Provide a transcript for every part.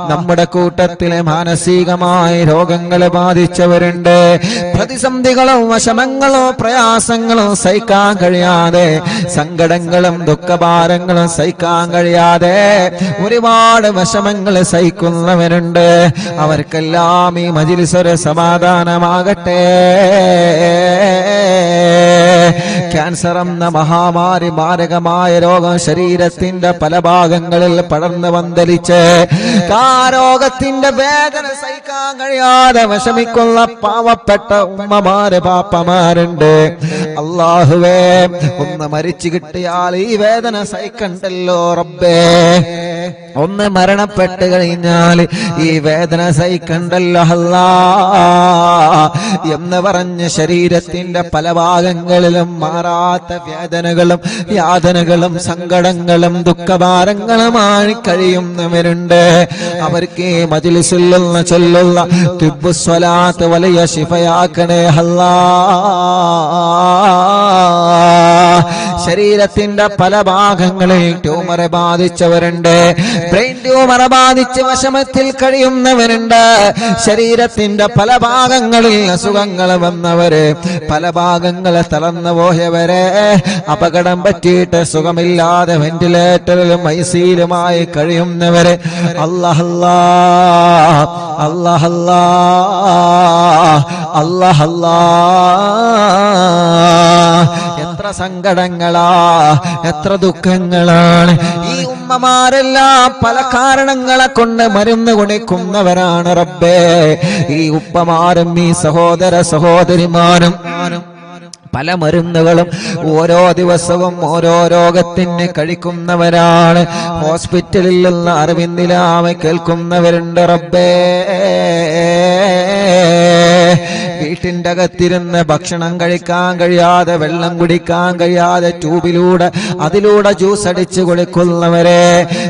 നമ്മുടെ കൂട്ടത്തിലെ മാനസികമായ രോഗങ്ങൾ ബാധിച്ചവരുണ്ട്. പ്രതിസന്ധികളോ വിഷമങ്ങളോ പ്രയാസങ്ങളോ സഹിക്കാൻ കഴിയാതെ, സങ്കടങ്ങളും ദുഃഖഭാരങ്ങളും സഹിക്കാൻ കഴിയാതെ ഒരുപാട് വിഷമങ്ങൾ സഹിക്കുന്നവരുണ്ട്. അവർക്കെല്ലാം ഈ മജ്‌ലിസ് ഒരു സമാധാനമാകട്ടെ. ക്യാൻസർ എന്ന മഹാമാരി, മാരകമായ രോഗം ശരീരത്തിന്റെ പല ഭാഗങ്ങളിൽ പടർന്ന് പന്തലിച്ച് ആ രോഗത്തിന്റെ വേദന സഹിക്കാൻ കഴിയാതെ വിഷമിക്കുന്ന പാവപ്പെട്ട ഉമ്മമാര് പാപ്പമാരുണ്ട്. അല്ലാഹുവേ, ഒന്ന് മരിച്ചു കിട്ടിയാൽ ഈ വേദന സഹിക്കണ്ടല്ലോ റബ്ബേ. ഒന്ന് മരണപ്പെട്ട് കഴിഞ്ഞാൽ ഈ വേദന സഹിക്കണ്ടല്ലോ അല്ലാ എന്ന് പറഞ്ഞ് ശരീരത്തിന്റെ പല ഭാഗങ്ങളിലും മാറാത്ത വേദനകളും യാതനകളും സങ്കടങ്ങളും ദുഃഖഭാരങ്ങളുമായി കഴിയുന്നവരുണ്ട്. അവർക്ക് ഈ മജ്‌ലിസിൽ ചൊല്ലുള്ള തിബ്ബുസ് സ്വലാത്ത് വലിയ ശിഫയാക്കണേ അല്ലാ. ശരീരത്തിന്റെ പല ഭാഗങ്ങളിൽ ട്യൂമർ ബാധിച്ചവരുണ്ട്, ബ്രെയിൻ ട്യൂമർ ബാധിച്ച് വിഷമത്തിൽ കഴിയുന്നവരുണ്ട്. ശരീരത്തിന്റെ പല ഭാഗങ്ങളിൽ അസുഖങ്ങൾ വന്നവര്, പല ഭാഗങ്ങളെ തളർന്നു പോയവരെ, അപകടം പറ്റിയിട്ട് സുഖമില്ലാതെ വെന്റിലേറ്ററിലും ഐസിയിലുമായി കഴിയുന്നവര്, അല്ലാഹ് അല്ലാഹ് അല്ലാഹ് അല്ലാഹ് അല്ലാഹ്. എത്ര സങ്കടങ്ങളാ, എത്ര ദുഃഖങ്ങളാണ്. ഈ ഉമ്മമാരെല്ലാം പല കാരണങ്ങളെ കൊണ്ട് മരുന്ന് കുടിക്കുന്നവരാണ് റബ്ബേ. ഈ ഉപ്പമാരും ഈ സഹോദര സഹോദരിമാരും പല മരുന്നുകളും ഓരോ ദിവസവും ഓരോ രോഗത്തിന് കഴിക്കുന്നവരാണ്. ഹോസ്പിറ്റലിൽ നിന്ന് അറിവിന്ദിലാമെ കേൾക്കുന്നവരുണ്ട് റബ്ബേ. വീട്ടിന്റെ അകത്തിരുന്ന് ഭക്ഷണം കഴിക്കാൻ കഴിയാതെ, വെള്ളം കുടിക്കാൻ കഴിയാതെ ട്യൂബിലൂടെ അതിലൂടെ ജ്യൂസ് അടിച്ചു കൊടുക്കുന്നവരെ,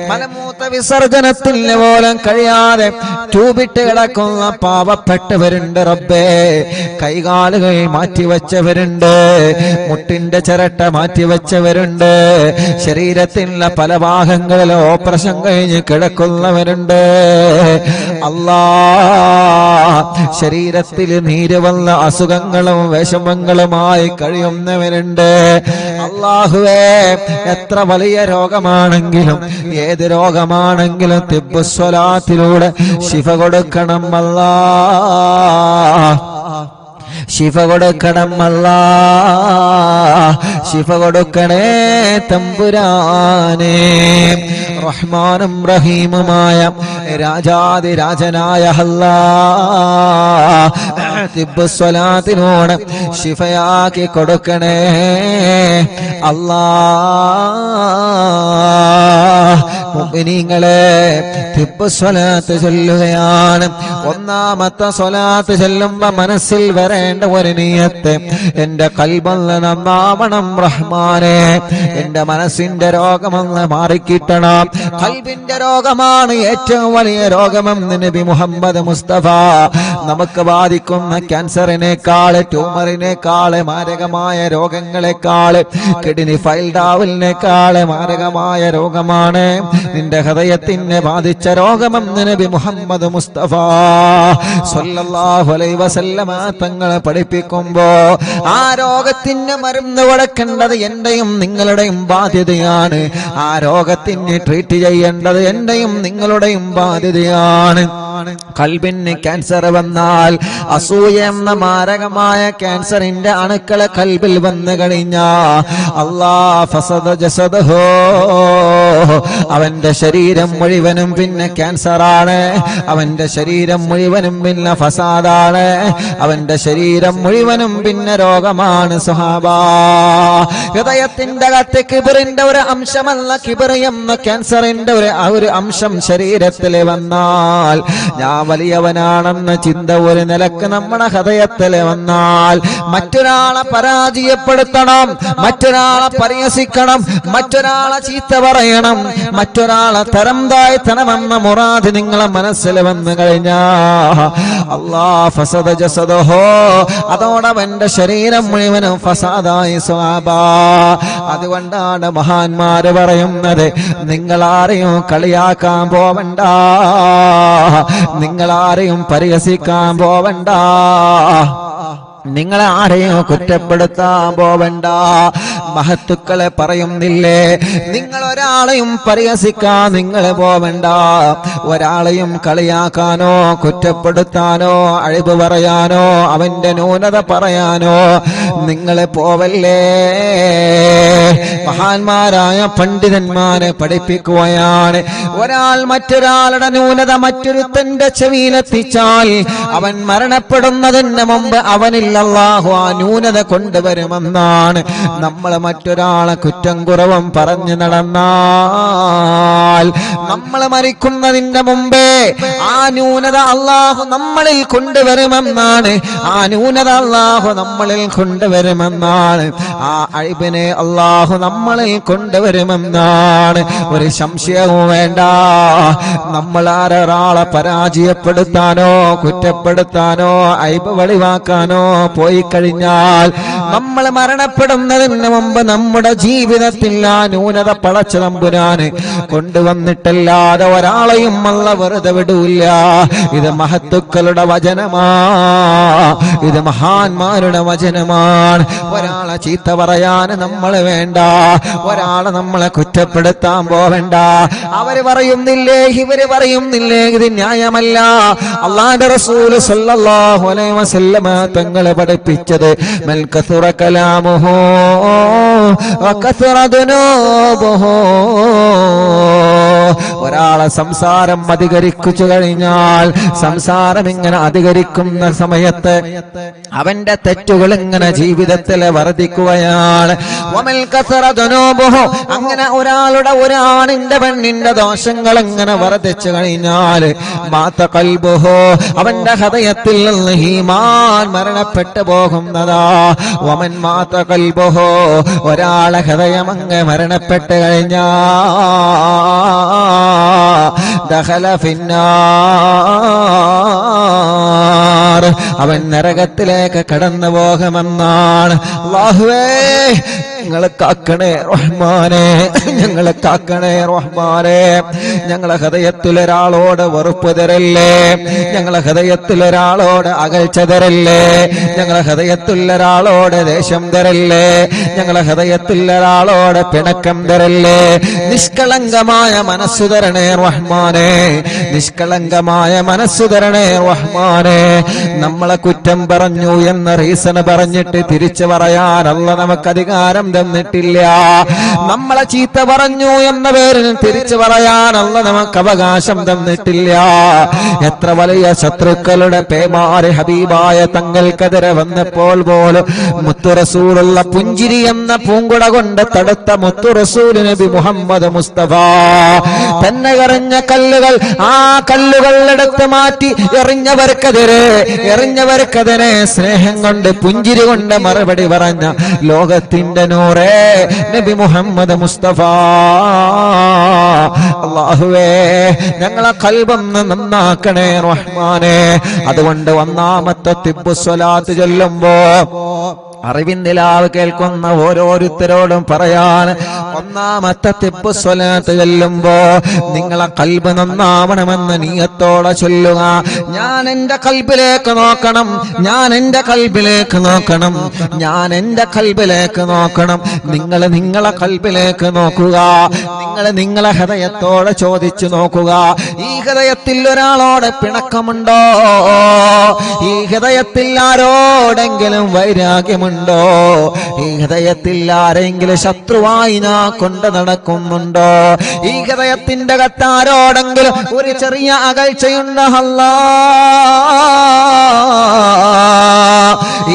മലമൂത്ര വിസർജനത്തിന് പോലും കഴിയാതെ ട്യൂബിട്ട് കിടക്കുന്ന പാവപ്പെട്ടവരുണ്ട് റബ്ബേ. കൈകാലുകൾ മാറ്റിവെച്ചവരുണ്ട്, മുട്ടിന്റെ ചിരട്ട മാറ്റിവെച്ചവരുണ്ട്, ശരീരത്തിലുള്ള പല ഭാഗങ്ങളിലും ഓപ്പറേഷൻ കഴിഞ്ഞ് കിടക്കുന്നവരുണ്ട്. അല്ലാ, ശരീരത്തിൽ നീര് വന്ന അസുഖങ്ങളും വിഷമങ്ങളുമായി കഴിയുന്നവരുണ്ട്. അല്ലാഹുവേ, എത്ര വലിയ രോഗമാണെങ്കിലും ഏത് രോഗമാണെങ്കിലും തിബ്ബുസ് സ്വലാത്തിലൂടെ ശിഫ കൊടുക്കണം അല്ലാ, ശിഫ കൊടുക്കണം അല്ലാ, ശിഫ കൊടുക്കണേ തമ്പുരാനേ. റഹ്മാനും റഹീമുമായ രാജാതിരാജനായ അല്ലാഹ്, തിബ്ബുസ് സ്വലാത്തിനോട് ശിഫയാക്കി കൊടുക്കണേ അല്ലാഹ്. മുഅ്മിനീങ്ങളെ, തിബ്ബുസ് സ്വലാത്ത് ചൊല്ലുകയാണ്. ഒന്നാമത്തെ സ്വലാത്ത് ചൊല്ലുമ്പോ മനസ്സിൽ വരേണ്ട ഒരു നിയത്ത്, എന്റെ ഖൽബൊന്ന് നന്നാവണം റഹ്മാനെ, എന്റെ മനസ്സിന്റെ രോഗമൊന്ന് മാറിക്കിട്ടണം. ഖൽബിന്റെ രോഗമാണ് ഏറ്റവും വലിയ രോഗമെന്ന് നബി മുഹമ്മദ് മുസ്തഫ. നമുക്ക് ബാധിക്കുന്ന ക്യാൻസറിനേക്കാള്, ട്യൂമറിനേക്കാള്, മാരകമായ രോഗങ്ങളെക്കാള്, കിഡ്നി ഫെയിൽഡാവലിനേക്കാള് മാരകമായ രോഗമാണ് നിന്റെ ഹൃദയത്തിനെ ബാധിച്ച രോഗമെന്ന് നബി മുഹമ്മദ് മുസ്തഫ സ്വല്ലല്ലാഹു അലൈഹി വസല്ലമ തങ്ങളെ പഠിപ്പിക്കുമ്പോ ആ രോഗത്തിന് മരുന്ന് കൊടുക്കേണ്ടത് എന്റെയും നിങ്ങളുടെയും ബാധ്യതയാണ്. ആ രോഗത്തിന് ട്രീറ്റ് ചെയ്യേണ്ടത് എന്റെയും നിങ്ങളുടെയും ബാധ്യതയാണ്. ഖൽബിന് ക്യാൻസർ വന്നാൽ, അസൂയ എന്ന മാരകമായ ക്യാൻസറിന്റെ അണുക്കളെ ഖൽബിൽ വന്നു കഴിഞ്ഞാ, അല്ലാഹ് ഫസദ ജസദഹു, അവന്റെ ശരീരം മുഴുവനും പിന്നെ ക്യാൻസറാണ്, അവന്റെ ശരീരം മുഴുവനും പിന്നെ ഫസാദാണ്, അവന്റെ ശരീരം മുഴുവനും പിന്നെ രോഗമാണ് സുഹാബാ. ഹൃദയത്തിന്റെ അകത്ത് കിബറിന്റെ ഒരു അംശമല്ല, കിബർ എന്ന ക്യാൻസറിന്റെ ഒരു അംശം ശരീരത്തിൽ വന്നാൽ, ഞാൻ വലിയവനാണെന്ന ചിന്ത ഒരു നിലക്ക് നമ്മുടെ ഹൃദയത്തിൽ വന്നാൽ, മറ്റൊരാളെ പരാജയപ്പെടുത്തണം, മറ്റൊരാളെ പരിഹസിക്കണം, മറ്റൊരാളെ ചീത്ത പറയണം, മറ്റൊരാളെ തരം താഴ്ത്തണമെന്ന മുറാദ് നിങ്ങളെ മനസ്സിൽ വന്നു കഴിഞ്ഞാ, അല്ലാഹ് ഫസദ ജസദഹു, അതോടെ അവന്റെ ശരീരം മുഴുവനും ഫസാദായി സ്വഹാബാ. അതുകൊണ്ടാണ് മഹാന്മാര് പറയുന്നത്, നിങ്ങളാരെയും കളിയാക്കാൻ പോവണ്ട, നിങ്ങളാരെയും പരിഹസിക്കാൻ പോവണ്ട, നിങ്ങളെ ആരെയും കുറ്റപ്പെടുത്താൻ പോവണ്ട. മഹത്തുക്കളെ പറയുന്നില്ലേ, നിങ്ങൾ ഒരാളെയും പരിഹസിക്കാൻ നിങ്ങൾ പോവണ്ട, ഒരാളെയും കളിയാക്കാനോ കുറ്റപ്പെടുത്താനോ അഴിവ് പറയാനോ അവന്റെ ന്യൂനത പറയാനോ നിങ്ങളെ പോവല്ലേ. മഹാന്മാരായ പണ്ഡിതന്മാരെ പഠിപ്പിക്കുകയാണ്, ഒരാൾ മറ്റൊരാളുടെ ന്യൂനത മറ്റൊരുത്തന്റെ ചെവിയിലെത്തിച്ചാൽ അവൻ മരണപ്പെടുന്നതിന് മുമ്പ് അവനിൽ അല്ലാഹു ആ ന്യൂനത കൊണ്ടുവരുമെന്നാണ്. നമ്മൾ മറ്റൊരാളെ കുറ്റം കുറവും പറഞ്ഞു നടന്നാൽ നമ്മൾ മരിക്കുന്നതിന്റെ മുമ്പേ ആ ന്യൂനത അല്ലാഹു നമ്മളിൽ കൊണ്ടുവരുമെന്നാണ്. ആ ന്യൂനത അല്ലാഹു നമ്മളിൽ കൊണ്ടുവരുമെന്നാണ്. ആ അഴിബിനെ അല്ലാഹു നമ്മളിൽ കൊണ്ടുവരുമെന്നാണ്. ഒരു സംശയവും വേണ്ട. നമ്മൾ ആരൊരാളെ പരാജയപ്പെടുത്താനോ കുറ്റപ്പെടുത്താനോ അഴിബ് വെളിവാക്കാനോ പോയി കഴിഞ്ഞാൽ നമ്മൾ മരണപ്പെടുന്നതിന് മുമ്പ് നമ്മുടെ ജീവിതത്തിൽ ആ ന്യൂനത പടച്ച തമ്പുരാന് കൊണ്ടുവന്നിട്ടല്ലാതെ ഒരാളെയും അല്ലാഹു വെറുതെ വിടൂല്ല. ഇത് മഹത്തുക്കളുടെ വചനമാ, ഇത് മഹാന്മാരുടെ വചനമാണ്. ഒരാളെ ചീത്ത പറയാൻ നമ്മൾ വേണ്ട, ഒരാളെ നമ്മളെ കുറ്റപ്പെടുത്താൻ പോവേണ്ട. അവര് പറയുന്നില്ലേ ഇവര് പറയുന്നില്ലേ ഇത് ന്യായമല്ല. അല്ലാഹുവിന്റെ റസൂൽ സ്വല്ലല്ലാഹു അലൈഹി വസല്ലമ തങ്ങളെ പഠിപ്പിച്ചത് മൽ കസുറ കലാമുഹു വകസുറ ദുനൂബുഹു, ഒരാളെ സംസാരം അധികരിച്ചു കഴിഞ്ഞാൽ, സംസാരം ഇങ്ങനെ അധികരിക്കുന്ന സമയത്ത് അവന്റെ തെറ്റുകൾ ഇങ്ങനെ ജീവിതത്തിൽ വർദ്ധിക്കുകയാണ്. വമൽ കസറ ദുനൂബുഹു, അങ്ങനെ ഒരാണിന്റെ പെണ്ണിന്റെ ദോഷങ്ങൾ ഇങ്ങനെ വർദ്ധിച്ചു കഴിഞ്ഞാൽ മാത ഖൽബുഹു, അവന്റെ ഹൃദയത്തിൽ നിന്ന് ഈമാൻ മരണപ്പെട്ടു പോകുന്നതാ. വമൻ മാത ഖൽബുഹു, ഒരാളെ ഹൃദയം അങ്ങ് മരണപ്പെട്ട് കഴിഞ്ഞാൽ ദഖല ഫിന്നാർ, അവൻ നരകത്തിലേക്ക് കടന്നു പോകുമെന്നാണ്. അല്ലാഹുവേ ഞങ്ങളെ കാക്കണേ റഹ്മാനെ, ഞങ്ങളെ കാക്കണേ റഹ്മാനെ. ഞങ്ങളെ ഹൃദയത്തിൽ ഒരാളോട് വെറുപ്പ് തരല്ലേ, ഞങ്ങളെ ഹൃദയത്തിൽ ഒരാളോട് അകൽച്ച തരല്ലേ, ഞങ്ങളെ ഹൃദയത്തിൽ ഒരാളോട് ദേഷ്യം തരല്ലേ, ഞങ്ങളെ ഹൃദയത്തിൽ ഒരാളോട് പിണക്കം തരല്ലേ. നിഷ്കളങ്കമായ മനസ്സു തരണേ റഹ്മാനെ, നിഷ്കളങ്കമായ മനസ്സു തരണേ റഹ്മാനെ. നമ്മളെ കുറ്റം പറഞ്ഞു എന്ന റീസൺ പറഞ്ഞിട്ട് തിരിച്ചു പറയാൻ അല്ലാഹു നമുക്ക് അധികാരം തന്നിട്ടില്ല. നമ്മളെ ചീത്ത പറഞ്ഞു എന്ന പേരിൽ തിരിച്ചു പറയാൻ അല്ലാഹു നമുക്ക് അവകാശം തന്നിട്ടില്ല. എത്ര വലിയ ശത്രുക്കളുടെ പേമാരി ഹബീബായ തങ്ങൾക്കെതിരെ വന്നപ്പോൾ പോലും മുത്തു റസൂലുള്ള പുഞ്ചിരി എന്ന പൂങ്കുട കൊണ്ട് തടുത്ത മുത്തു റസൂൽ നബി മുഹമ്മദ് മുസ്തഫ തന്നെ എറിഞ്ഞ കല്ലുകൾ, ആ കല്ലുകൾ എടുത്ത് മാറ്റി എറിഞ്ഞവർക്കെതിരെ സ്നേഹം കൊണ്ട് പുഞ്ചിരി കൊണ്ട് മറുപടി പറഞ്ഞ ലോകത്തിന്റെ നൂറേ നബി മുഹമ്മദ് മുസ്തഫ. അല്ലാഹുവേ ഞങ്ങളെ ഖൽബൊന്ന് നന്നാക്കണേ റഹ്മാനെ. അതുകൊണ്ട് ഒന്നാമത്തെ തിബ്ബു സ്വലാത്ത് ചൊല്ലുമ്പോ അറിവിന്ദിലാവ് കേൾക്കുന്ന ഓരോരുത്തരോടും പറയാൻ, ഒന്നാമത്തെ തിബ്ബു സ്വലാത്ത് ചൊല്ലുമ്പോ നിങ്ങളെ ഖൽബ് നന്നാവണമെന്ന് നീയത്തോടെ ചൊല്ലുക. ഞാൻ എന്റെ ഖൽബിലേക്ക് നോക്കണം, ഞാൻ എന്റെ ഖൽബിലേക്ക് നോക്കണം, ഞാൻ എന്റെ ഖൽബിലേക്ക് നോക്കണം. നിങ്ങൾ നിങ്ങളെ ഖൽബിലേക്ക് നോക്കുക, നിങ്ങൾ നിങ്ങളെ ഹൃദയത്തോടെ ചോദിച്ചു നോക്കുക. ഈ ഹൃദയത്തിൽ ഒരാളോട് പിണക്കമുണ്ടോ? ഈ ഹൃദയത്തിൽ ആരോടെങ്കിലും വൈരാഗ്യമുണ്ടോ? ഈ ഹൃദയത്തിൽ ആരെങ്കിലും ശത്രുവായി ഞാൻ കൊണ്ട് നടക്കുന്നുണ്ടോ? ഈ ഹൃദയത്തിന്റെ അകത്താരോടെങ്കിലും ഒരു ചെറിയ അകൽച്ചയുണ്ടോ? അല്ലാഹ്,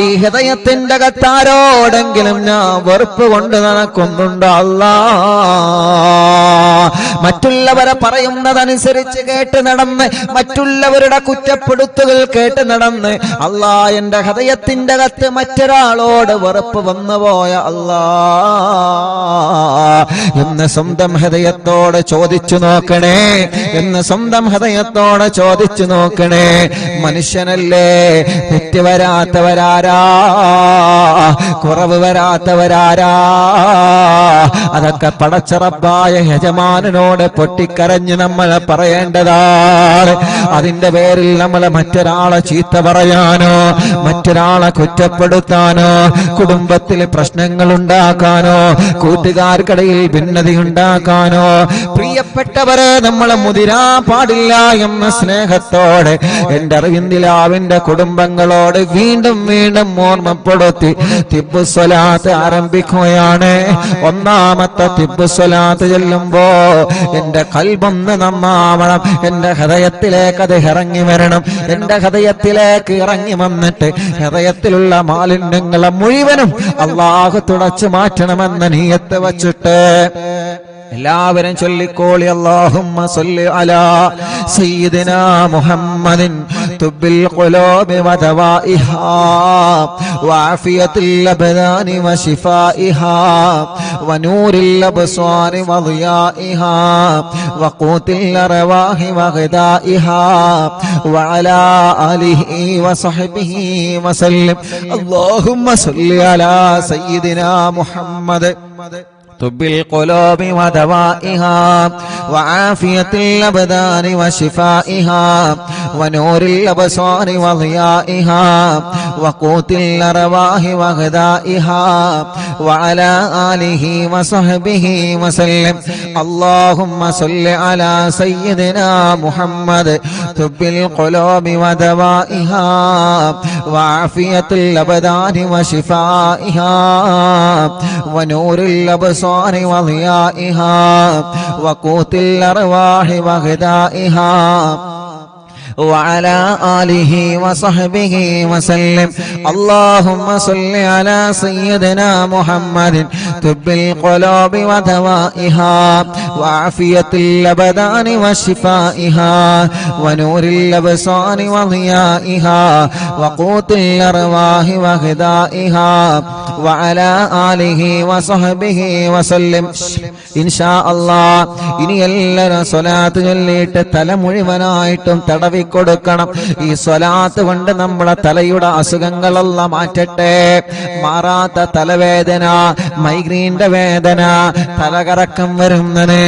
ഈ ഹൃദയത്തിന്റെ അകത്താരോടെങ്കിലും ഞാൻ വെറുപ്പ് കൊണ്ട് നടക്കുന്നുണ്ട് അല്ലാ. മറ്റുള്ളവരെ പറയുന്നതനുസരിച്ച് കേട്ട് നടന്ന്, മറ്റുള്ളവരുടെ കുറ്റപ്പെടുത്തുകൾ കേട്ട് നടന്ന് അല്ലാ, എന്റെ ഹൃദയത്തിന്റെ അകത്ത് മറ്റൊരാളോട് വെറുപ്പ് വന്നു പോയ അല്ലാ എന്ന് സ്വന്തം ഹൃദയത്തോട് ചോദിച്ചു നോക്കണേ, എന്ന് സ്വന്തം ഹൃദയത്തോട് ചോദിച്ചു നോക്കണേ. മനുഷ്യനല്ലേ, തെറ്റ് വരാത്തവരാരാ, കുറവ് വരാത്തവരാരാ? അതൊക്കെ പടച്ച റബ്ബായ യജമാനനോട് പൊട്ടിക്കരഞ്ഞ് നമ്മൾ പറയേണ്ടതാണ്. അതിന്റെ പേരിൽ നമ്മൾ മറ്റൊരാളെ ചീത്ത പറയാനോ, മറ്റൊരാളെ കുറ്റപ്പെടുത്താനോ, കുടുംബത്തിൽ പ്രശ്നങ്ങൾ ഉണ്ടാക്കാനോ, കൂട്ടുകാർക്കിടയിൽ ഭിന്നത ഉണ്ടാക്കാനോ, പ്രിയപ്പെട്ടവരെ നമ്മൾ മുതിരാ പാടില്ല എന്ന സ്നേഹത്തോടെ എന്റെ അറിവിന്ദിലാവിന്റെ കുടുംബങ്ങളോട് വീണ്ടും വീണ്ടും ഓർമ്മപ്പെടുത്തി തിബ്ബുസ്വലാത്ത് ആരംഭിക്കുകയാണ്. ഒന്നാമത്തെ തിബ്ബുസ്വലാത്ത് ചെല്ലുമ്പോ എന്റെ കൽബൊന്ന് നന്നാവണം, എന്റെ ഹൃദയത്തിലേക്ക് അത് ഇറങ്ങി വരണം. എന്റെ ഹൃദയത്തിലേക്ക് ഇറങ്ങി വന്നിട്ട് ഹൃദയത്തിലുള്ള മാലിന്യങ്ങളെ മുഴുവനും അല്ലാഹു തുടച്ചു മാറ്റണമെന്ന നിയ്യത്ത് വച്ചിട്ട് എല്ലാവരും ചൊല്ലിക്കോളി. അല്ലാഹുമ്മ സ്വല്ലി അലാ സയ്യിദിനാ മുഹമ്മദിൻ തുബ്ബിൽ ഖുലൂബി വദവാഇഹാ വആഫിയത്തിൽ അബ്ദാനി വശിഫാഇഹാ വനൂരിൽ അബ്സാരി വളിയാഇഹാ വഖൂത്തിൽ അർവാഹി വഗദാഇഹാ വഅലാ ആലിഹി വസഹ്ബിഹി വസല്ലം. അല്ലാഹുമ്മ സ്വല്ലി അലാ സയ്യിദിനാ മുഹമ്മദ് طب القلوب ودوائها وعافية الأبدان وشفائها ونور الأبصار وضيائها وقوت الأرواح وغذائها وعلى آله وصحبه وسلم. اللهم صل على سيدنا محمد طب القلوب ودوائها وعافية الأبدان وشفائها ونور الأبصار وضيائها وقوت الأرواح وغذائها وعلى آله وصحبه وسلم. اللهم صل على سيدنا محمد طب القلوب ودوائها وعافية الأبدان وشفائها ونور الأبصار وضيائها وقوت الأرواح وغذائها وعلى آله وصحبه وسلم. إن شاء الله ഇനി എല്ലാവരും സ്വലാത്ത് ചൊല്ലിയിട്ട് തല മുഴുവനായിട്ടും തടവി കൊടുക്കണം. ഈ സ്വലാത്ത് കൊണ്ട് നമ്മുടെ തലയുടെ അസുഖങ്ങളെല്ലാം മാറ്റട്ടെ. മാറാത്ത തലവേദന, മൈഗ്രീന്റെ വേദന, തലകറക്കം വരുന്നത്,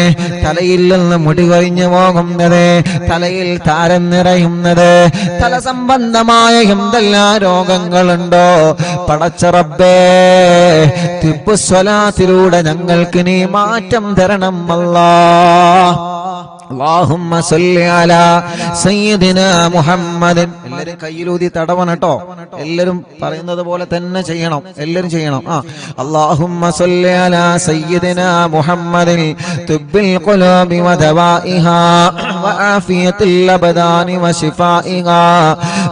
തലയിൽ നിന്ന് മുടി കൊഴിഞ്ഞു പോകുന്നത്, തലയിൽ താരം നിറയുന്നത്, തല സംബന്ധമായ എന്തെല്ലാം രോഗങ്ങളുണ്ടോ പടച്ച റബ്ബേ, തിബ്ബുസ്വലാത്തിലൂടെ ഞങ്ങൾക്ക് നീ മാറ്റം തരണം അല്ലാഹ്. اللهم صل على سيدنا محمد. എല്ലാരും കയ്യിലൂതി തടവണം കേട്ടോ. എല്ലാരും പറയുന്നത് പോലെ തന്നെ ചെയ്യണം, എല്ലാരും ചെയ്യണം. اللهم صل على سيدنا محمد طب القلوب ودوائها وعافية الأبدان وشفائها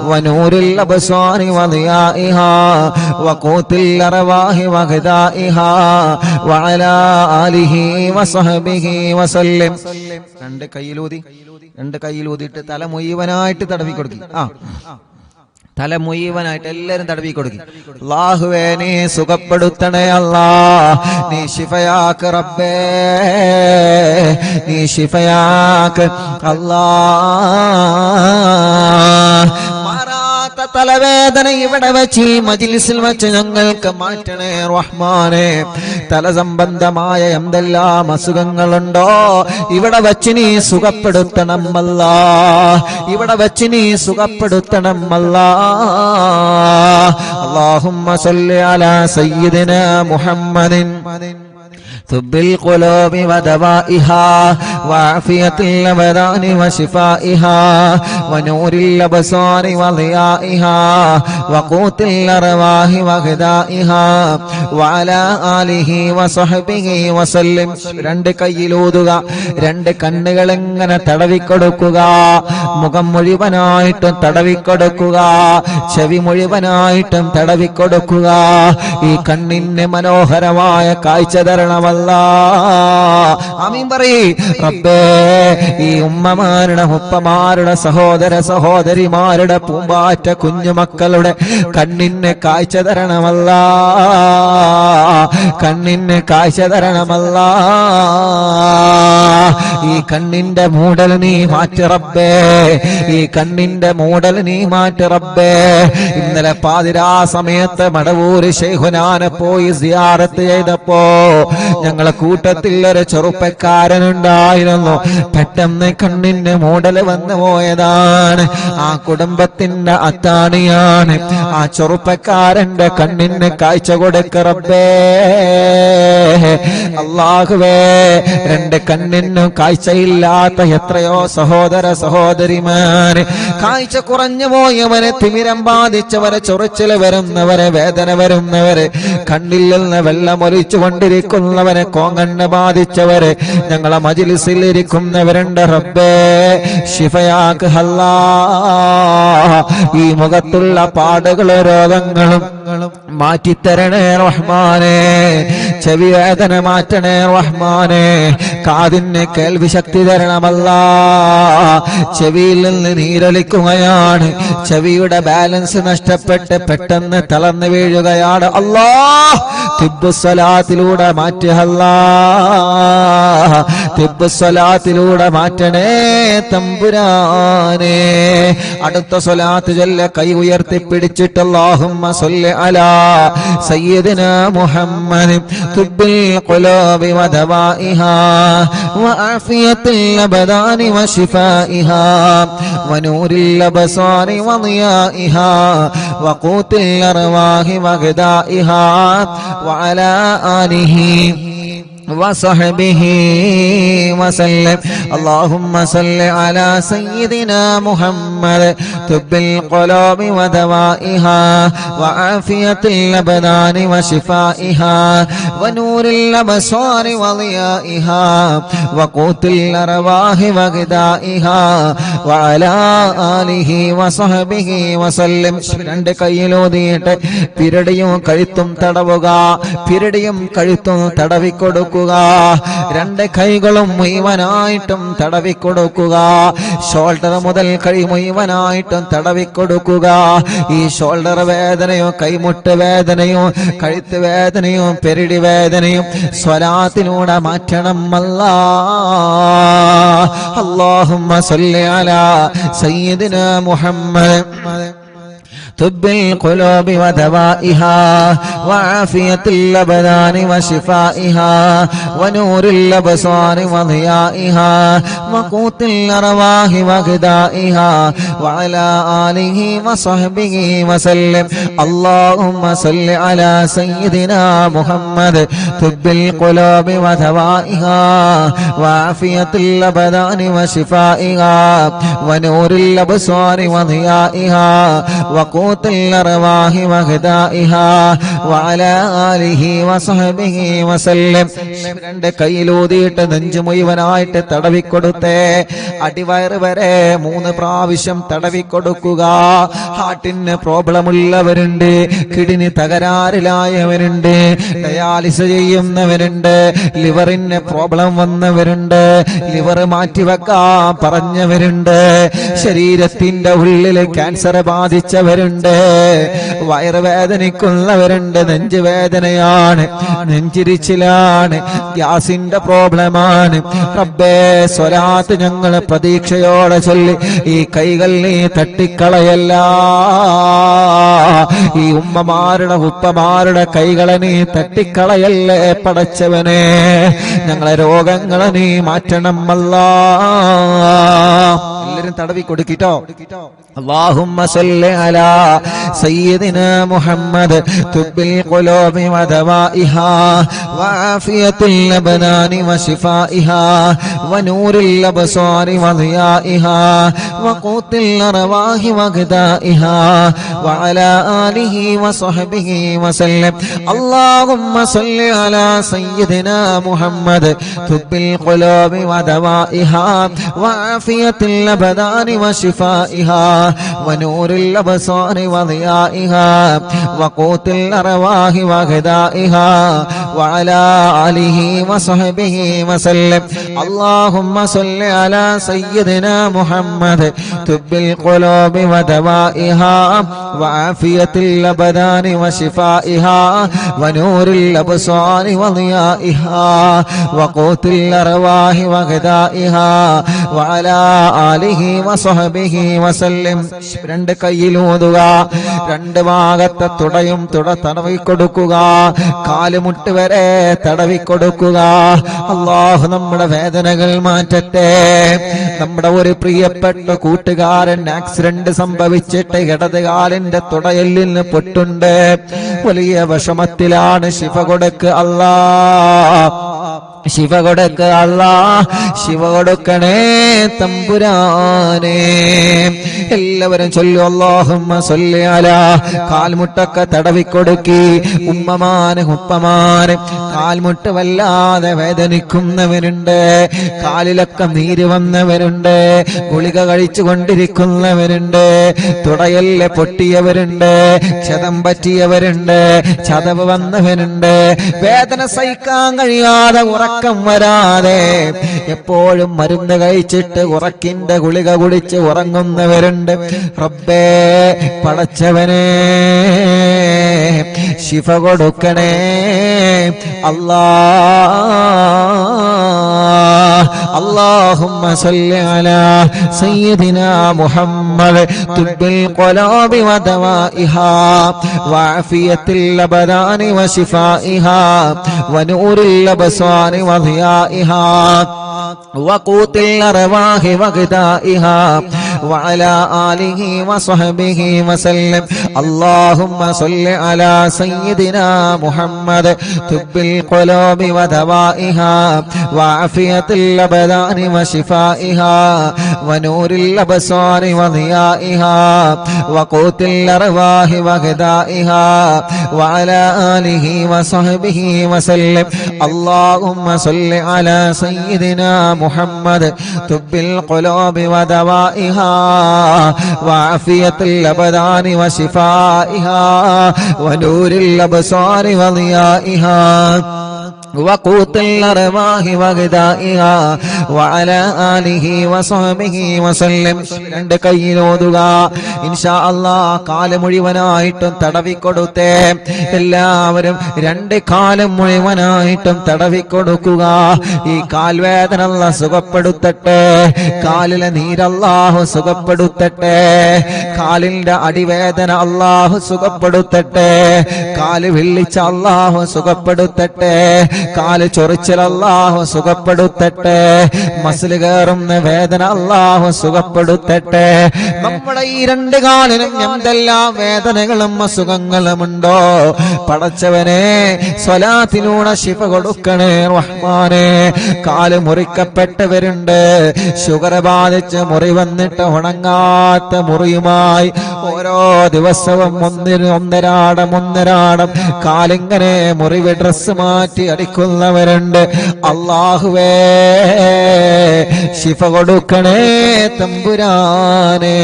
ونور الأبصار وضيائها وقوت الأرواح وغذائها وعلى آله وصحبه وسلم. രണ്ട് കയ്യിലൂതിയിട്ട് തല മുഴുവനായിട്ട് തടവി കൊടുക്കി. തല മുഴുവനായിട്ട് എല്ലാരും തടവി കൊടുക്കി. അല്ലാഹുവേ നീ സുഖപ്പെടുത്തണേ അല്ലാ, നീ ശിഫയാക്ക് റബ്ബേ, നീ ശിഫയാക്ക് അല്ലാ. തലവേദന ഇവിടെ വെച്ച് മജ്ലിസിൽ വെച്ച് ഞങ്ങൾക്ക് മാറ്റണേ റഹ്മാനെ. തല സംബന്ധമായ എന്തെല്ലാം അസുഖങ്ങളുണ്ടോ ഇവിടെ വെച്ച് നീ സുഖപ്പെടുത്തണം അല്ലാ, ഇവിടെ വെച്ച് നീ സുഖപ്പെടുത്തണം അല്ലാ. اللهم صل على سيدنا محمد طب القلوب ودوائها وعافية الأبدان وشفائها ونور الأبصار وضيائها وقوت الأرواح وغذائها وعلى آله وصحبه وسلم. രണ്ട് കൈയിലൂതുക, രണ്ട് കണ്ണുകൾ ഇങ്ങനെ തടവിക്കൊടുക്കുക, മുഖം മുഴുവനായിട്ടും തടവിക്കൊടുക്കുക, ചെവി മുഴുവനായിട്ടും തടവിക്കൊടുക്കുക. ഈ കണ്ണിന് മനോഹരമായ കാഴ്ച തരണമല്ല. ആമീൻ പറയ് റബ്ബേ. ഈ ഉമ്മമാരുടെ ഉപ്പമാരുടെ സഹോദര സഹോദരിമാരുടെ പൂമ്പാറ്റ കുഞ്ഞുമക്കളുടെ കണ്ണിന് കാഴ്ച തരണമല്ല, കണ്ണിന് കാഴ്ച തരണമല്ല. ഈ കണ്ണിന്റെ മൂടൽ നീ മാറ്റി റബ്ബേ, ഈ കണ്ണിന്റെ മൂടൽ നീ മാറ്റി റബ്ബേ. ഇന്നലെ പാതിരാ സമയത്ത് മടവൂര് ശൈഖുനാനെ പോയി സിയാറത്ത് ചെയ്തപ്പോ ഞങ്ങളെ കൂട്ടത്തിൽ ഒരു ചെറുപ്പക്കാരനുണ്ടായിരുന്നു. പെട്ടെന്ന് കണ്ണിന്റെ മൂടൽ വന്നു പോയതാണ്. ആ കുടുംബത്തിന്റെ അത്താണിയാണ്. ആ ചെറുപ്പക്കാരന്റെ കണ്ണിന് കാഴ്ച കൊടുക്ക റബ്ബേ. അല്ലാഹുവേ, രണ്ട് കണ്ണിനും കാഴ്ചയില്ലാത്ത എത്രയോ സഹോദര സഹോദരിമാര്, കാഴ്ച കുറഞ്ഞു പോയവരെ, തിമിരം ബാധിച്ചവരെ, ചൊറിച്ചില് വരുന്നവരെ, വേദന വരുന്നവരെ, കണ്ണിൽ നിന്ന് വെള്ളമൊലിച്ചു കൊണ്ടിരിക്കുന്നവരെ, കോങ്കണ്ണ് ബാധിച്ചവരെ, ഞങ്ങളെ മജ്ലിസിൽ ഇരിക്കുന്നവരുണ്ട് റബ്ബേ. ശിഫയാക്ക് അല്ലാ. ഈ മുഖത്തുള്ള പാടുകളും രോഗങ്ങളും മാറ്റിത്തരണേ റഹ്മാനേ. ചെവി വേദന മാറ്റണേ റഹ്മാനേ. കാതിന് കേൾവി ശക്തി തരണമല്ല. ചെവിയിൽ നിന്ന് നീരൊലിക്കുകയാണ്. ചെവിയുടെ ബാലൻസ് നഷ്ടപ്പെട്ട് പെട്ടെന്ന് തളർന്നു വീഴുകയാണ്. അല്ലാഹ് തിബ്ബുസ്സലാത്തിലൂടെ മാറ്റുക. അല്ലാഹ് തിബ്ബുസ്സലാത്തിലൂടെ മാറ്റണേ തമ്പുരാനേ. അടുത്ത സ്വലാത്ത് ചൊല്ല കൈ ഉയർത്തി പിടിച്ചിട്ട് അല്ലാഹുമ്മ സ്വല്ലി അലാ സയ്യിദിനാ മുഹമ്മദ് തുബ്ബിൽ ഖുലൂബി വദവാഇഹാ വആഫിയത്തിൽ അബദാനി വശിഫാഇഹാ വനൂരിൽ അബ്സാരി വദിയാഇഹാ വഖൂത്തിൽ അർവാഹി വഗദാഇഹാ വഅലാ ആലിഹി وصحبه وسلم. اللهم صل على سيدنا محمد طب القلوب ودوائها وعافية الأبدان وشفائها ونور الأبصار وضيائها وقوت الأرواح وغذائها وعلى آله وصحبه وسلم. രണ്ട് കൈയിലൂതിയിട്ട് പിരടിയും കഴുത്തും തടവുക, പിരടിയും കഴുത്തും തടവിക്കൊടുക്കുക. രണ്ട് കൈകളും മുഴുവനായിട്ടും തടവിക്കൊടുക്കുക. ഷോൾഡർ മുതൽ കൈ മുഴുവനായിട്ടും തടവിക്കൊടുക്കുക. ഈ ഷോൾഡർ വേദനയും കൈമുട്ട് വേദനയും കഴുത്ത് വേദനയും പെരിടി വേദനയും സ്വലാത്തിലൂടെ മാറ്റണം. അല്ലാഹുമ്മ സ്വല്ലി അലാ സയ്യിദിനാ മുഹമ്മദ് طب القلوب ودوائها وعافية الأبدان وشفائها ونور الأبصار وضيائها وقوت الأرواح وغذائها وعلى آله وصحبه وسلم. اللهم صل على سيدنا محمد طب القلوب ودوائها وعافية الأبدان وشفائها ونور الأبصار وضيائها وقوت الأرواح وغذائها وعلى آله وصحبه وسلم. രണ്ട് കൈയിലൂതിയിട്ട് നെഞ്ചു മുഴുവനായിട്ട് തടവിക്കൊടുത്തേ. അടിവയറ് വരെ 3 പ്രാവശ്യം തടവിക്കൊടുക്കുക. ഹാർട്ടിന് പ്രോബ്ലം ഉള്ളവരുണ്ട്, കിഡ്നി തകരാറിലായവരുണ്ട്, ഡയാലിസ് ചെയ്യുന്നവരുണ്ട്, ലിവറിന് പ്രോബ്ലം വന്നവരുണ്ട്, ലിവർ മാറ്റിവെക്കാൻ പറഞ്ഞവരുണ്ട്, ശരീരത്തിന്റെ ഉള്ളിൽ ക്യാൻസർ ബാധിച്ചവരുണ്ട്, വയറുവേദനിക്കുന്നവരുണ്ട്, നെഞ്ചുവേദനയാണ്, നെഞ്ചിരിച്ചിലാണ്, ഗ്യാസിന്റെ പ്രോബ്ലമാണ്. റബ്ബേ, സ്വലാത്ത് ഞങ്ങൾ പ്രതീക്ഷയോടെ ചൊല്ലി ഈ കൈകൾ നീ തട്ടിക്കളയല്ല. ഈ ഉമ്മമാരുടെ ഉപ്പമാരുടെ കൈകളെ നീ തട്ടിക്കളയല്ലേ പടച്ചവനെ. ഞങ്ങളെ രോഗങ്ങളെ നീ മാറ്റണം അല്ലാഹ്. എല്ലാവരും തടവി കൊടുക്കിട്ടോ. اللهم صل على سيدنا محمد طب القلوب ودوائها وعافية الأبدان وشفائها ونور الأبصار وضيائها وقوت الأرواح وغذائها وعلى آله وصحبه وسلم. اللهم صل على سيدنا محمد طب القلوب ودوائها وعافية الأبدان وشفائها ونور الأبصار وضيائها وقوت الأرواح وغذائها وعلى آله وصحبه وسلم. اللهم صل على سيدنا محمد طب القلوب ودوائها وعافية الأبدان وشفائها ونور الأبصار وضيائها وقوت الأرواح وغذائها وعلى آله وصحبه وسلم. രണ്ട് കൈയിലൂതുക, രണ്ട് ഭാഗത്തെ തുടയും തടവി കൊടുക്കുക, കാലുമുട്ട് വരെ തടവി കൊടുക്കുക. അല്ലാഹു നമ്മുടെ വേദനകൾ മാറ്റട്ടെ. നമ്മുടെ ഒരു പ്രിയപ്പെട്ട കൂട്ടുകാരൻ ആക്സിഡന്റ് സംഭവിച്ചിട്ട് ഇടത് കാലിന്റെ തുടയെല്ലിന് പൊട്ടുണ്ട്, വലിയ വിഷമത്തിലാണ്. ശിഫ കൊടുക്ക് അല്ലാ, ശിവ കൊടുക്ക് അല്ലാ, ശിവ കൊടുക്കണേ തമ്പുരാനെ. എല്ലാവരും ചൊല്ലു അല്ലാഹുമ്മ സല്ലി അലാ. കാൽമുട്ടൊക്കെ തടവിക്കൊടുക്കി. ഉമ്മമാന് ഉപ്പമാന് കാൽമുട്ട് വല്ലാതെ വേദനിക്കുന്നവരുണ്ട്, കാലിലൊക്കെ നീര് വന്നവരുണ്ട്, ഗുളിക കഴിച്ചു കൊണ്ടിരിക്കുന്നവരുണ്ട്, തുടയല്ല് പൊട്ടിയവരുണ്ട്, ക്ഷതം പറ്റിയവരുണ്ട്, ചതവ് വന്നവരുണ്ട്, വേദന സഹിക്കാൻ കഴിയാതെ ഉറക്കം വരാതെ എപ്പോഴും മരുന്ന് കഴിച്ചിട്ട് ഉറക്കിന്റെ ഗുളിക കുടിച്ച് ഉറങ്ങുന്നവരുണ്ട്. റബ്ബേ പടച്ചവനെ ശിഫ കൊടുക്കണേ അല്ലാ. اللهم صل على سيدنا محمد طب القلوب ودوائها وعافية الأبدان وشفائها ونور الأبصار وضيائها وقوت الأرواح وغذائها وعلى آله وصحبه وسلم. اللهم صل على سيدنا محمد طب القلوب ودوائها وعافية الأبدان وشفائها ونور الأبصار وضيائها وقوت الأرواح وغذائها وعلى آله وصحبه وسلم. اللهم صل على سيدنا محمد طب القلوب ودوائها وعافية الأبدان وشفائها ونور الأبصار وضيائها وقوت الأرواح وغذائها وعلى آله وصحبه وسلم. രണ്ട് കൈയിലോതുക ഇൻഷാ അല്ലാഹ്. കാല് മുഴുവനായിട്ടും തടവിക്കൊടുത്തേ. എല്ലാവരും രണ്ട് കാലും മുഴുവനായിട്ടും തടവിക്കൊടുക്കുക. ഈ കാൽവേദന അല്ലാഹ് സുഖപ്പെടുത്തട്ടെ, കാലിലെ നീരല്ലാഹു സുഖപ്പെടുത്തട്ടെ, കാലിന്റെ അടിവേദന അല്ലാഹു സുഖപ്പെടുത്തട്ടെ, കാല് വിള്ളിച്ച അല്ലാഹു സുഖപ്പെടുത്തട്ടെ, കാല് ചൊറിച്ചൽ അല്ലാഹു സുഖപ്പെടുത്തട്ടെ, മസിൽ കയറുന്ന വേദന അല്ലാഹു സുഖപ്പെടുത്തട്ടെ. നമ്മുടെ ഈ രണ്ട് കാലിനും എന്തെല്ലാം വേദനകളും അസുഖങ്ങളുമുണ്ടോ പടച്ചവനെ സ്വലാത്തിലൂടെ ശിഫ കൊടുക്കണേ റഹ്മാനെ. കാല് മുറിക്കപ്പെട്ടവരുണ്ട്, ഷുഗർ ബാധിച്ച് മുറി വന്നിട്ട് ഉണങ്ങാത്ത മുറിയുമായി ഓരോ ദിവസവും ഒന്നരാടം കാലിങ്ങനെ മുറിവ് ഡ്രസ് മാറ്റി അടിക്കുന്നവരുണ്ട്. അല്ലാഹുവേ ശിഫ കൊടുക്കണേ തമ്പുരാനെ.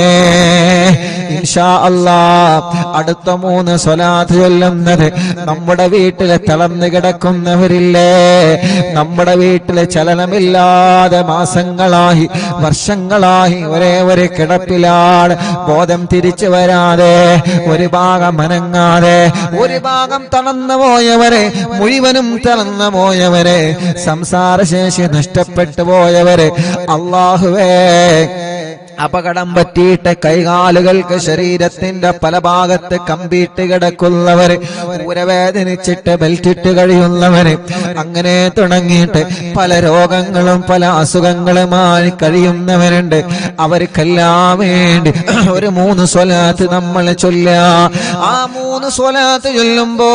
ഇൻഷാ അല്ലാഹ് അടുത്ത 3 സ്വലാത്ത് ചൊല്ലുന്നത് നമ്മുടെ വീട്ടിലെ തളർന്നു കിടക്കുന്നവരില്ലേ, നമ്മുടെ വീട്ടിലെ ചലനമില്ലാതെ മാസങ്ങളായി വർഷങ്ങളായി ഒരേ ഒരു കിടപ്പിലാണ്, ബോധം തിരിച്ചു വരാതെ, ഒരു ഭാഗം അനങ്ങാതെ, ഒരു ഭാഗം തളർന്നു പോയവരെ, മുഴുവനും തളർന്നു പോയവരെ, സംസാരശേഷി നഷ്ടപ്പെട്ടു പോയവരെ, അല്ലാഹുവേ അപകടം പറ്റിയിട്ട് കൈകാലുകൾക്ക് ശരീരത്തിന്റെ പല ഭാഗത്ത് കമ്പിയിട്ട് കിടക്കുന്നവര്, ഊരവേദനിച്ചിട്ട് ബെൽറ്റിട്ട് കഴിയുന്നവര്, അങ്ങനെ തുടങ്ങിയിട്ട് പല രോഗങ്ങളും പല അസുഖങ്ങളുമായി കഴിയുന്നവരുണ്ട്. അവർക്കെല്ലാം വേണ്ടി ഒരു 3 സ്വലാത്ത് നമ്മൾ ചൊല്ലുക. ആ 3 സ്വലാത്ത് ചൊല്ലുമ്പോ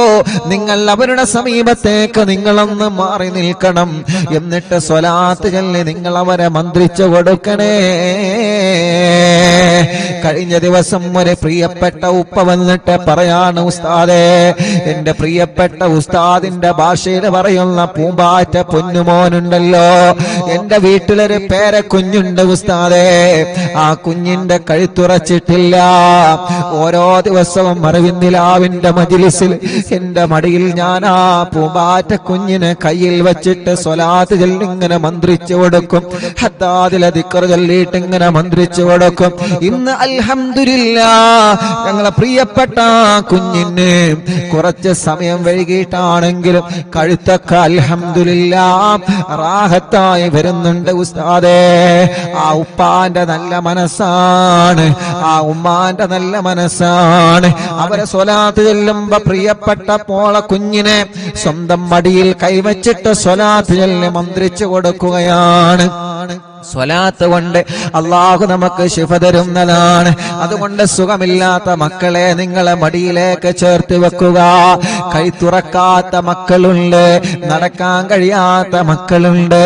നിങ്ങൾ അവരുടെ സമീപത്തേക്ക് നിങ്ങളൊന്ന് മാറി നിൽക്കണം. എന്നിട്ട് സ്വലാത്ത് ചൊല്ലി നിങ്ങൾ അവരെ മന്ത്രിച്ചു കൊടുക്കണേ. കഴിഞ്ഞ ദിവസം ഒരു പ്രിയപ്പെട്ട ഉപ്പ വന്നിട്ട് പറയാണ്, ഉസ്താദേ, എന്റെ പ്രിയപ്പെട്ട ഉസ്താദിന്റെ ഭാഷയിൽ പറയുന്ന പൂമ്പാറ്റ പൊന്നുമോനുണ്ടല്ലോ, എന്റെ വീട്ടിലൊരു പേരക്കുഞ്ഞുണ്ട് ഉസ്താദേ, ആ കുഞ്ഞിന്റെ കഴുത്തുറച്ചിട്ടില്ല. ഓരോ ദിവസവും മറവിന്നിലാവിന്റെ മജ്‌ലിസിൽ എന്റെ മടിയിൽ ഞാൻ ആ പൂമ്പാറ്റ കുഞ്ഞിനെ കയ്യിൽ വെച്ചിട്ട് സ്വലാത്ത് ചൊല്ലി ഇങ്ങനെ മന്ത്രിച്ചു കൊടുക്കും. ഹദ്ദാദിലെ ദിക്ർ ചൊല്ലിയിട്ട് ഇങ്ങനെ മന്ത്രിച്ചു കൊടുക്കും. ഇന്ന് അൽഹംദുലില്ലാഹ് ഞങ്ങളെ പ്രിയപ്പെട്ട കുഞ്ഞിന് കുറച്ച് സമയം വൈകിട്ടാണെങ്കിലും കഴുത്തൊക്കെ അൽഹംദുലില്ലാഹ് റാഹത്തായി വരുന്നുണ്ട് ഉസ്താദേ. ആ ഉപ്പാന്റെ നല്ല മനസ്സാണ്, ആ ഉമ്മാന്റെ നല്ല മനസ്സാണ്. അവരെ സ്വലാത്ത് ചൊല്ലുമ്പോ പ്രിയപ്പെട്ട പോള കുഞ്ഞിനെ സ്വന്തം മടിയിൽ കൈവച്ചിട്ട് സ്വലാത്ത് ചൊല്ലി മന്ത്രിച്ചു കൊടുക്കുകയാണ്. സ്വലാത്ത് കൊണ്ട് അള്ളാഹു നമുക്ക് ശിഫ തരുന്നതാണ്. അതുകൊണ്ട് സുഖമില്ലാത്ത മക്കളെ നിങ്ങളെ മടിയിലേക്ക് ചേർത്ത് വെക്കുക. കൈ തുറക്കാത്ത മക്കളുണ്ട്, നടക്കാൻ കഴിയാത്ത മക്കളുണ്ട്,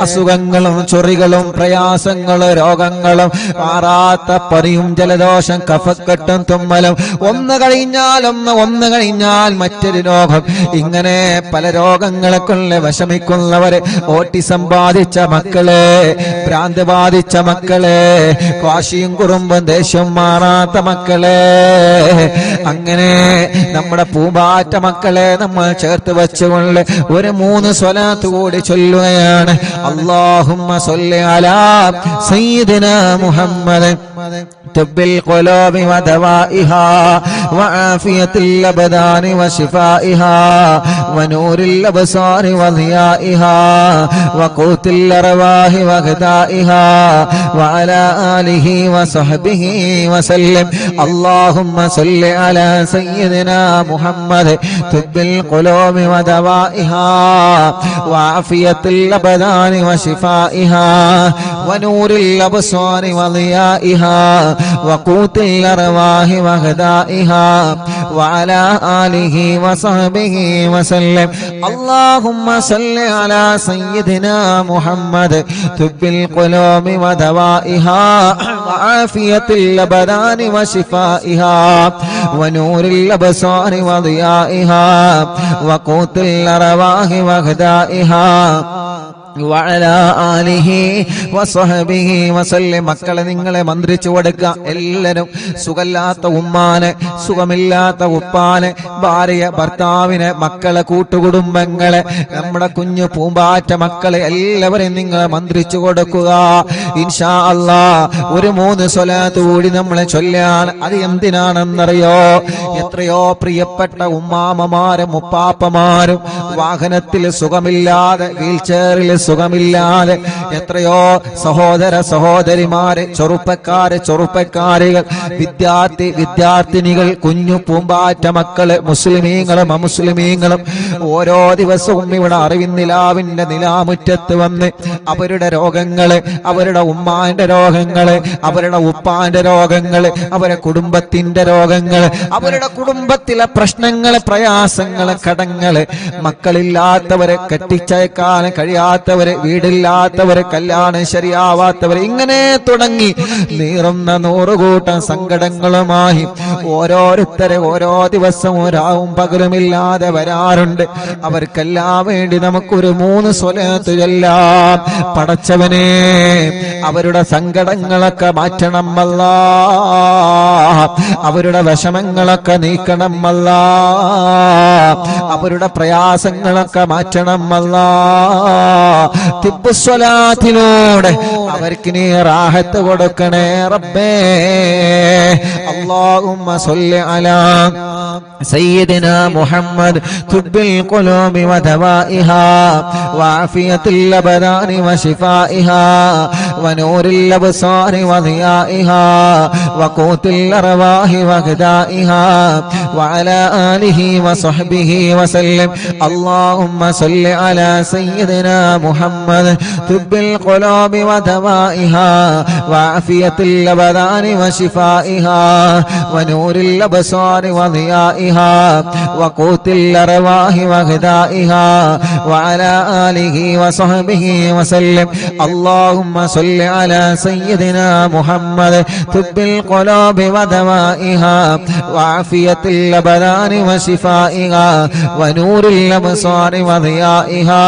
അസുഖങ്ങളും ചൊറികളും പ്രയാസങ്ങളും രോഗങ്ങളും മാറാത്ത പനിയും ജലദോഷം കഫക്കെട്ടും തുമ്മലും ഒന്ന് കഴിഞ്ഞാൽ മറ്റൊരു രോഗം, ഇങ്ങനെ പല രോഗങ്ങളെ കൊണ്ട് വിഷമിക്കുന്നവര്, ഓട്ടിസം ബാധിച്ച മക്കളെ, ഭ്രാന്ത് ബാധിച്ച മക്കളെ, വാശിയും കുറുമ്പും ദേഷ്യം മാറാത്ത മക്കളെ, അങ്ങനെ നമ്മുടെ പൂമ്പാറ്റ മക്കളെ നമ്മൾ ചേർത്ത് വെച്ചുകൊണ്ട് ഒരു 3 സ്വലാത്ത് കൂടി ചൊല്ലുകയാണ്. അല്ലാഹുമ്മ സ്വല്ലി അലാ സയ്യിദിനാ മുഹമ്മദ് طب القلوب ودوائها وعافية الأبدان وشفائها ونور الأبصار وضيائها وقوت الأرواح وغذائها وعلى آله وصحبه وسلم. اللهم صل على سيدنا محمد طب القلوب ودوائها وعافية الأبدان وشفائها ونور الأبصار وضيائها وقوت الأرواح وغذائها وعلى آله وصحبه وسلم. اللهم صل على سيدنا محمد طب القلوب ودوائها وعافية الأبدان وشفائها ونور الأبصار وضيائها وقوت الأرواح وغذائها وعلى آله وصحبه وسلم. മക്കളെ നിങ്ങളെ മന്ത്രിച്ചു കൊടുക്കുക. എല്ലാവരും സുഖമില്ലാത്ത ഉമ്മാനെ, സുഖമില്ലാത്ത ഉപ്പാനെ, ഭാര്യ ഭർത്താവിനെ, മക്കളെ, കൂട്ടുകുടുംബങ്ങളെ, നമ്മുടെ കുഞ്ഞു പൂമ്പാറ്റ മക്കളെ എല്ലാവരെയും നിങ്ങളെ മന്ത്രിച്ചു കൊടുക്കുക. ഇൻഷാ അല്ലാഹ് ഒരു 3 സ്വലാത്ത് കൂടി നമ്മളെ ചൊല്ലാണ്. അത് എന്തിനാണെന്നറിയോ? എത്രയോ പ്രിയപ്പെട്ട ഉമ്മാമ്മമാരും ഉപ്പാപ്പമാരും വാഹനത്തിൽ സുഖമില്ലാതെ, വീൽ ചെയറിൽ സുഖമില്ലാതെ, എത്രയോ സഹോദര സഹോദരിമാര്, ചെറുപ്പക്കാരികൾ, വിദ്യാർത്ഥിനികൾ, കുഞ്ഞു പൂമ്പാറ്റ മക്കള്, മുസ്ലിമീങ്ങളും അമുസ്ലിമീങ്ങളും ഓരോ ദിവസവും ഇവിടെ അറിവിന്നിലാവിന്റെ നിലാമുറ്റത്ത് വന്ന് അവരുടെ രോഗങ്ങള്, അവരുടെ ഉമ്മാന്റെ രോഗങ്ങള്, അവരുടെ ഉപ്പാന്റെ രോഗങ്ങള്, അവരുടെ കുടുംബത്തിന്റെ രോഗങ്ങള്, അവരുടെ കുടുംബത്തിലെ പ്രശ്നങ്ങള്, പ്രയാസങ്ങള്, കടങ്ങള്, മക്കളില്ലാത്തവരെ, കെട്ടിച്ചയക്കാൻ കഴിയാത്തവരെ, വീടില്ലാത്തവരെ, കല്യാണം ശരിയാവാത്തവരെ, ഇങ്ങനെ തുടങ്ങി നീറുന്ന 100 കൂട്ടം സങ്കടങ്ങളുമായി ഓരോരുത്തരെ ഓരോ ദിവസവും രാവും പകലുമില്ലാതെ വരാറുണ്ട്. അവർക്കെല്ലാം വേണ്ടി നമുക്കൊരു 3 സ്വലാത്ത് ചൊല്ലാം. പടച്ചവനെ, അവരുടെ സങ്കടങ്ങളൊക്കെ മാറ്റണം അല്ലാഹ്, അവരുടെ വിഷമങ്ങളൊക്കെ നീക്കണം അല്ലാഹ്, അവരുടെ പ്രയാസങ്ങളൊക്കെ മാറ്റണം അല്ലാഹ്. തിബ്ബുസ്വലാത്തിലൂടെ അവർക്ക് നീ റാഹത്ത് കൊടുക്കണേ റബ്ബേ. അല്ലാഹുമ്മ സ്വല്ലി അലാ سيدنا محمد طب القلوب ودوائها وعافية الأبدان وشفائها ونور الأبصار وضيائها وقوت الأرواح وغذائها وعلى آله وصحبه وسلم. اللهم صل على سيدنا محمد طب القلوب ودوائها وعافية الأبدان وشفائها ونور الأبصار وضيائها وقوت الأرواح وغذائها وعلى آله وصحبه وسلم. اللهم صل على سيدنا محمد طب القلوب ودوائها وعافية الأبدان وشفائها ونور الأبصار وضيائها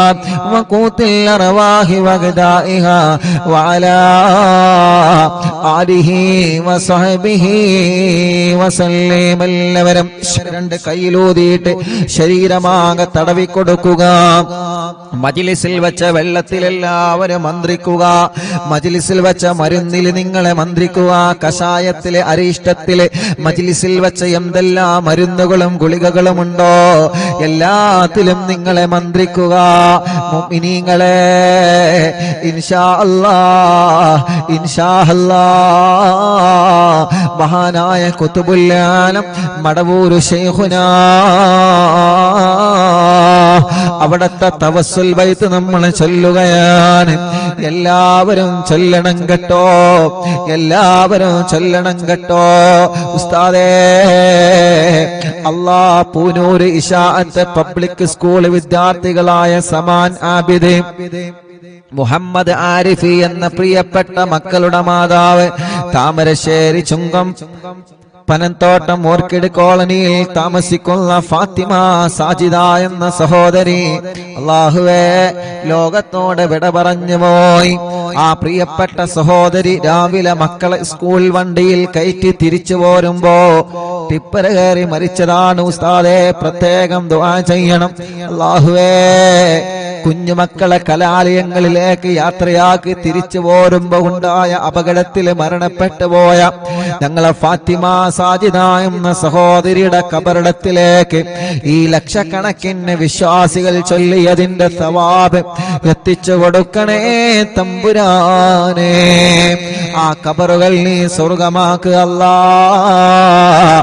وقوت الأرواح وغذائها وعلى آله وصحبه وسلم. എല്ലാവരും രണ്ട് കൈയിലൂതിയിട്ട് ശരീരമാകെ തടവിക്കൊടുക്കുക. മജ്ലിസിൽ വെച്ച വെള്ളത്തിൽ എല്ലാവരും മന്ത്രിക്കുക. മജ്ലിസിൽ വെച്ച മരുന്നിൽ നിങ്ങളെ മന്ത്രിക്കുക. കഷായത്തിലെ അരിഷ്ടത്തിലെ മജ്ലിസിൽ വെച്ച എന്തെല്ലാം മരുന്നുകളും ഗുളികകളും ഉണ്ടോ എല്ലാത്തിലും നിങ്ങളെ മന്ത്രിക്കുക. മുഅ്മിനീങ്ങളെ ഇൻഷാ അല്ലാഹ് ഇൻഷാ അല്ലാഹ് മഹാനായ ഖുതുബുൽ ആലം മടവൂർ ശൈഖുനാ അവിടത്തെ തവസ്സുൽ ബൈത്ത് നമ്മൾ ചൊല്ലുകയാണ്. എല്ലാവരും ചൊല്ലണം കേട്ടോ, എല്ലാവരും ചൊല്ലണം കേട്ടോ. ഉസ്താദേ അല്ലാഹ് പൂനൂർ ഇശാഅത്ത് പബ്ലിക് സ്കൂൾ വിദ്യാർത്ഥികളായ സമാൻ ആബിദ് മുഹമ്മദ് ആരിഫി എന്ന പ്രിയപ്പെട്ട മക്കളുടെ മാതാവ് താമരശ്ശേരി ചുങ്കം പനന്തോട്ടം ഓർക്കിഡ് കോളനിയിൽ താമസിക്കുന്ന ഫാത്തിമ സാജിദ എന്ന സഹോദരി അല്ലാഹുവേ ലോകത്തോട് വിട പറഞ്ഞു പോയി. ആ പ്രിയപ്പെട്ട സഹോദരി രാവിലെ മക്കളെ സ്കൂൾ വണ്ടിയിൽ കയറ്റി തിരിച്ചു പോരുമ്പോ ടിപ്പർ കയറി മരിച്ചതാണ്. ഉസ്താദേ പ്രത്യേകം ദുആ ചെയ്യണം. അല്ലാഹുവേ കുഞ്ഞുമക്കളെ കലാലയങ്ങളിലേക്ക് യാത്രയാക്കി തിരിച്ചു പോരുമ്പോ ഉണ്ടായ അപകടത്തിൽ മരണപ്പെട്ടു പോയ ഞങ്ങളെ ഫാത്തിമ സാജിദ എന്ന സഹോദരിയുടെ ഖബറിടത്തിലേക്ക് ഈ ലക്ഷക്കണക്കിന് വിശ്വാസികൾ ചൊല്ലിയതിന്റെ സവാബ് എത്തിച്ചു കൊടുക്കണേ തമ്പുരാനേ. ആ ഖബറുകൾ നീ സ്വർഗമാക്കുക അല്ലാഹ്.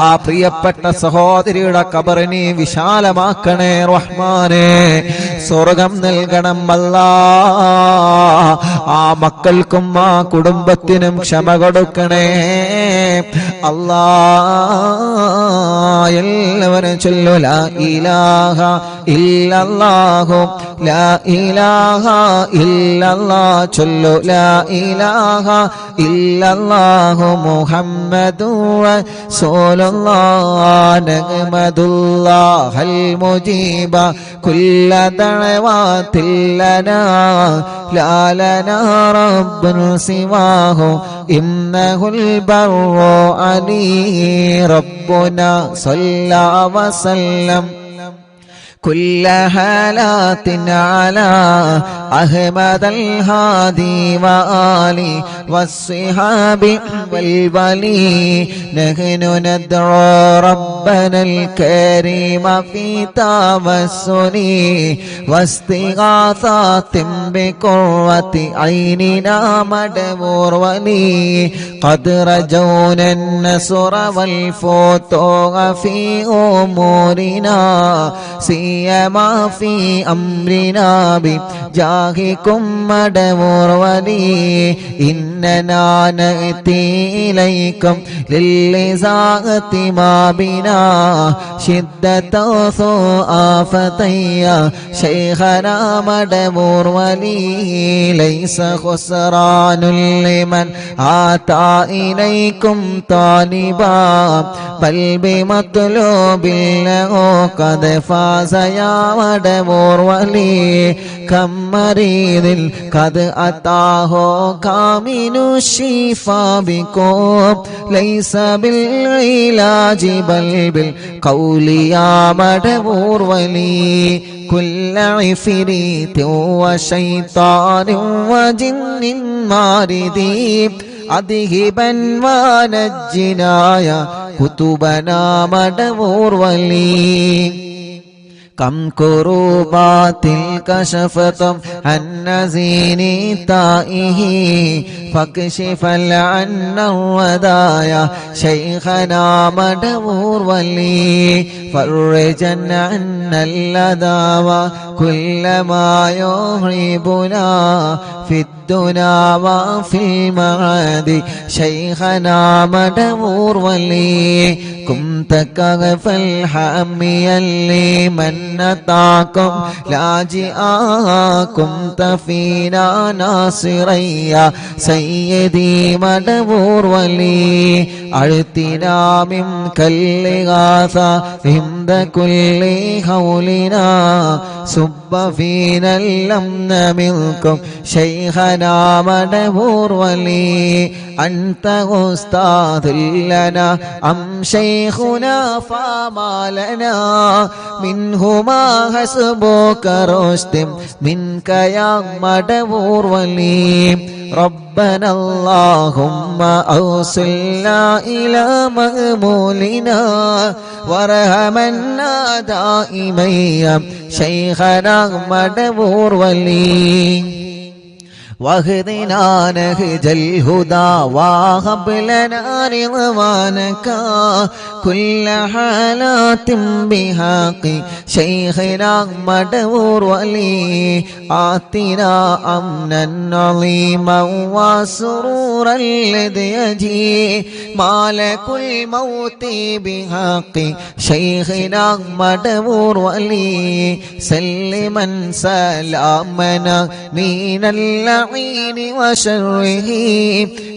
ആ പ്രിയപ്പെട്ട സഹോദരിയുടെ ഖബർ നീ വിശാലമാക്കണേ റഹ്മാനേ. സ്വർഗം നൽകണം അല്ലാഹ്. ആ മക്കൾക്കും ആ കുടുംബത്തിനും ക്ഷമ കൊടുക്കണേ അല്ലാഹ്. എല്ലാവരും ചൊല്ലു ലാ ഇലാഹ ഇല്ലല്ലാഹു ലാ ഇലാഹ ഇല്ലല്ലാഹ്. ചൊല്ലു ലാ ഇലാഹ ഇല്ലല്ലാഹു മുഹമ്മദുർ റസൂലുള്ളാഹ്. നഹ്മദുല്ലാഹൽ മുജീബ കുല്ല ദഅവാതിൽ ലനാ ലാ ലനാ റബ്ബുൻ സിവാഹു ഇന്നഹുൽ ബർറു അലീ റബ്ബുനാ സ്വല്ലാ വസല്ലം كل حالات على أحمد الهادي وآله والصحاب والولي. نحن ندعو ربنا الكريم في توسل واستغاثات بقرة عيننا مدبور ولي. قد رجونا النصر والفتوح في أمورنا سيما في أمرنا بجاهكم مدبور ولي. إننا نأتي إليكم للإزاءة ما بنا شدة سوء فتيا شيخنا مدبور ولي. ليس خسران لمن آتى إليكم طالبا بل بمطلوب له قد فاز يا مدبور ولي. كم مريض قد أتاه كامل الشفاء بكم ليس بالعلاج بل بالقول يا مدبور ولي كل عفريت وشيطان وجن ماردي أذهبا ونجنا يا كتبنا مدبور ولي كم كروبات كشفتم عن نزين تائه فاكشف عنا الودايا شيخنا مدبور ولي فرجا عنا اللذى وكل ما يهربنا في الدنيا وفي المعاد شيخنا مدبور ولي كنت كغف الحامي لمن أتاكم لاجئا كنت فينا ناصريا سيدي مدبور ولي أعطنا منك الإغاثة عند كل حولنا صب فينا الأمن منكم شيخنا مدبور ولي أنت أستاذ لنا أم شيخنا فما لنا منهما حسبك رشد منك يا مدبور ولي ربنا اللهم أوصلنا إلى مأمولنا وارحمنا دائما يا شيخنا مدبور ولي واهدنا نهج الهدى وهب لنا رضوانك كل حالات بحق شيخنا مدبور ولي آتنا أمنا عظيما وسرورا الذي يجي مالك الموت بحق شيخنا مدبور ولي سلما سلامنا من اللعين وشره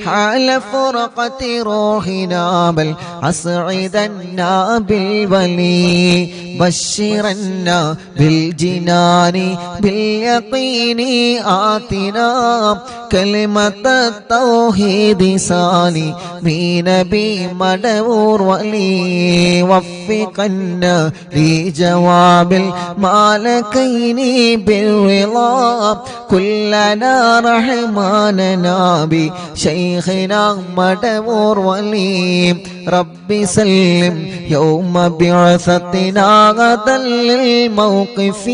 حال فرقة روحنا بل أسعدنا بالولي بشرنا بالجنان باليقين آتنا كلمة التوحيد سالي بنبي مدبور ولي وفقنا لجواب المالكين بالرضا كلنا رحماننا بشيخنا مدبور ولي ربي سلم يوم بعثتنا غدا للموقف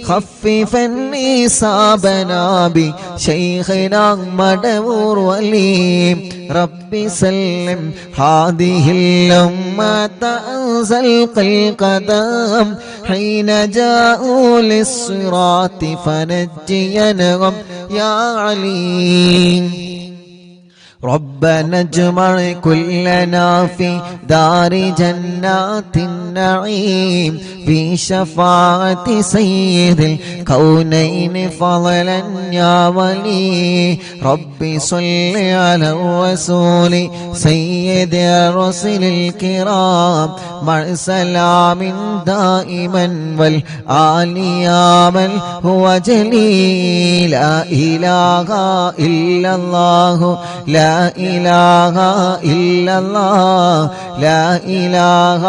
خففا إصابنا بشيخنا مدبور ولي ربي سلم هذه الأمة أنزلق القدم حين جاءوا للصراط فنجينهم يا عليم ربنا اجمع كلنا في دار جنات النعيم بشفاعة سيد الكونين فضلا يا ولي ربي صل على الرسول سيد الرسل الكرام مع سلام دائما والآل يا من هو جليل لا إله إلا الله لا إله إلا الله لا إله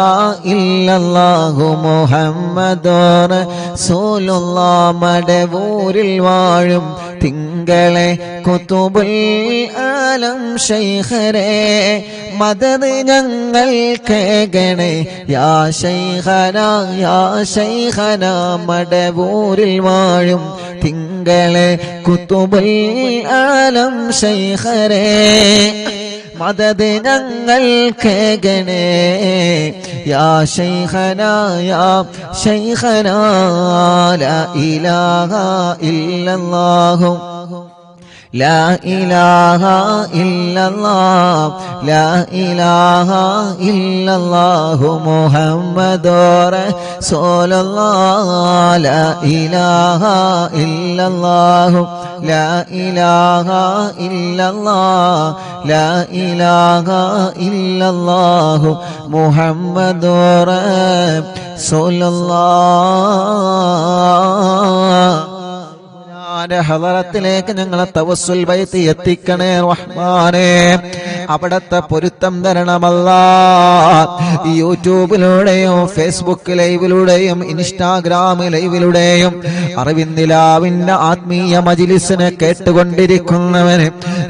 إلا الله محمد رسول الله മടവൂരിൽ വാഴും തിങ്കളെ കുതുബുൽ ആലം ശൈഖരേ മദദ് ഞങ്ങൾ കേകണേ യാ ശൈഖന മടവൂരിൽ വാഴും തിങ്കളെ കുതുബുൽ ആലം ശൈഖരേ മദദ് ഞങ്ങൾ കേകണേ യാ ശൈഖന ലാ ഇലാഹ ഇല്ലല്ലാഹു لا إله إلا الله لا إله إلا الله محمد رسول الله لا إله إلا الله لا إله إلا الله لا إله إلا الله محمد رسول الله ഉമ്മാന്റെ ഹളറത്തിലേക്ക് ഞങ്ങളെ തവസ്സുൽ ബൈത്ത് എത്തിക്കണേ റഹ്മാനേ. അവിടത്തെ പൊരുത്തം തരണമല്ലാ. യൂട്യൂബിലൂടെയും ഫേസ്ബുക്ക് ലൈവിലൂടെയും ഇൻസ്റ്റാഗ്രാം ലൈവിലൂടെയും അറിവിന്ദിലാവിന്റെ ആത്മീയ മജ്ലിസിനെ കേട്ടുകൊണ്ടിരിക്കുന്നവന്,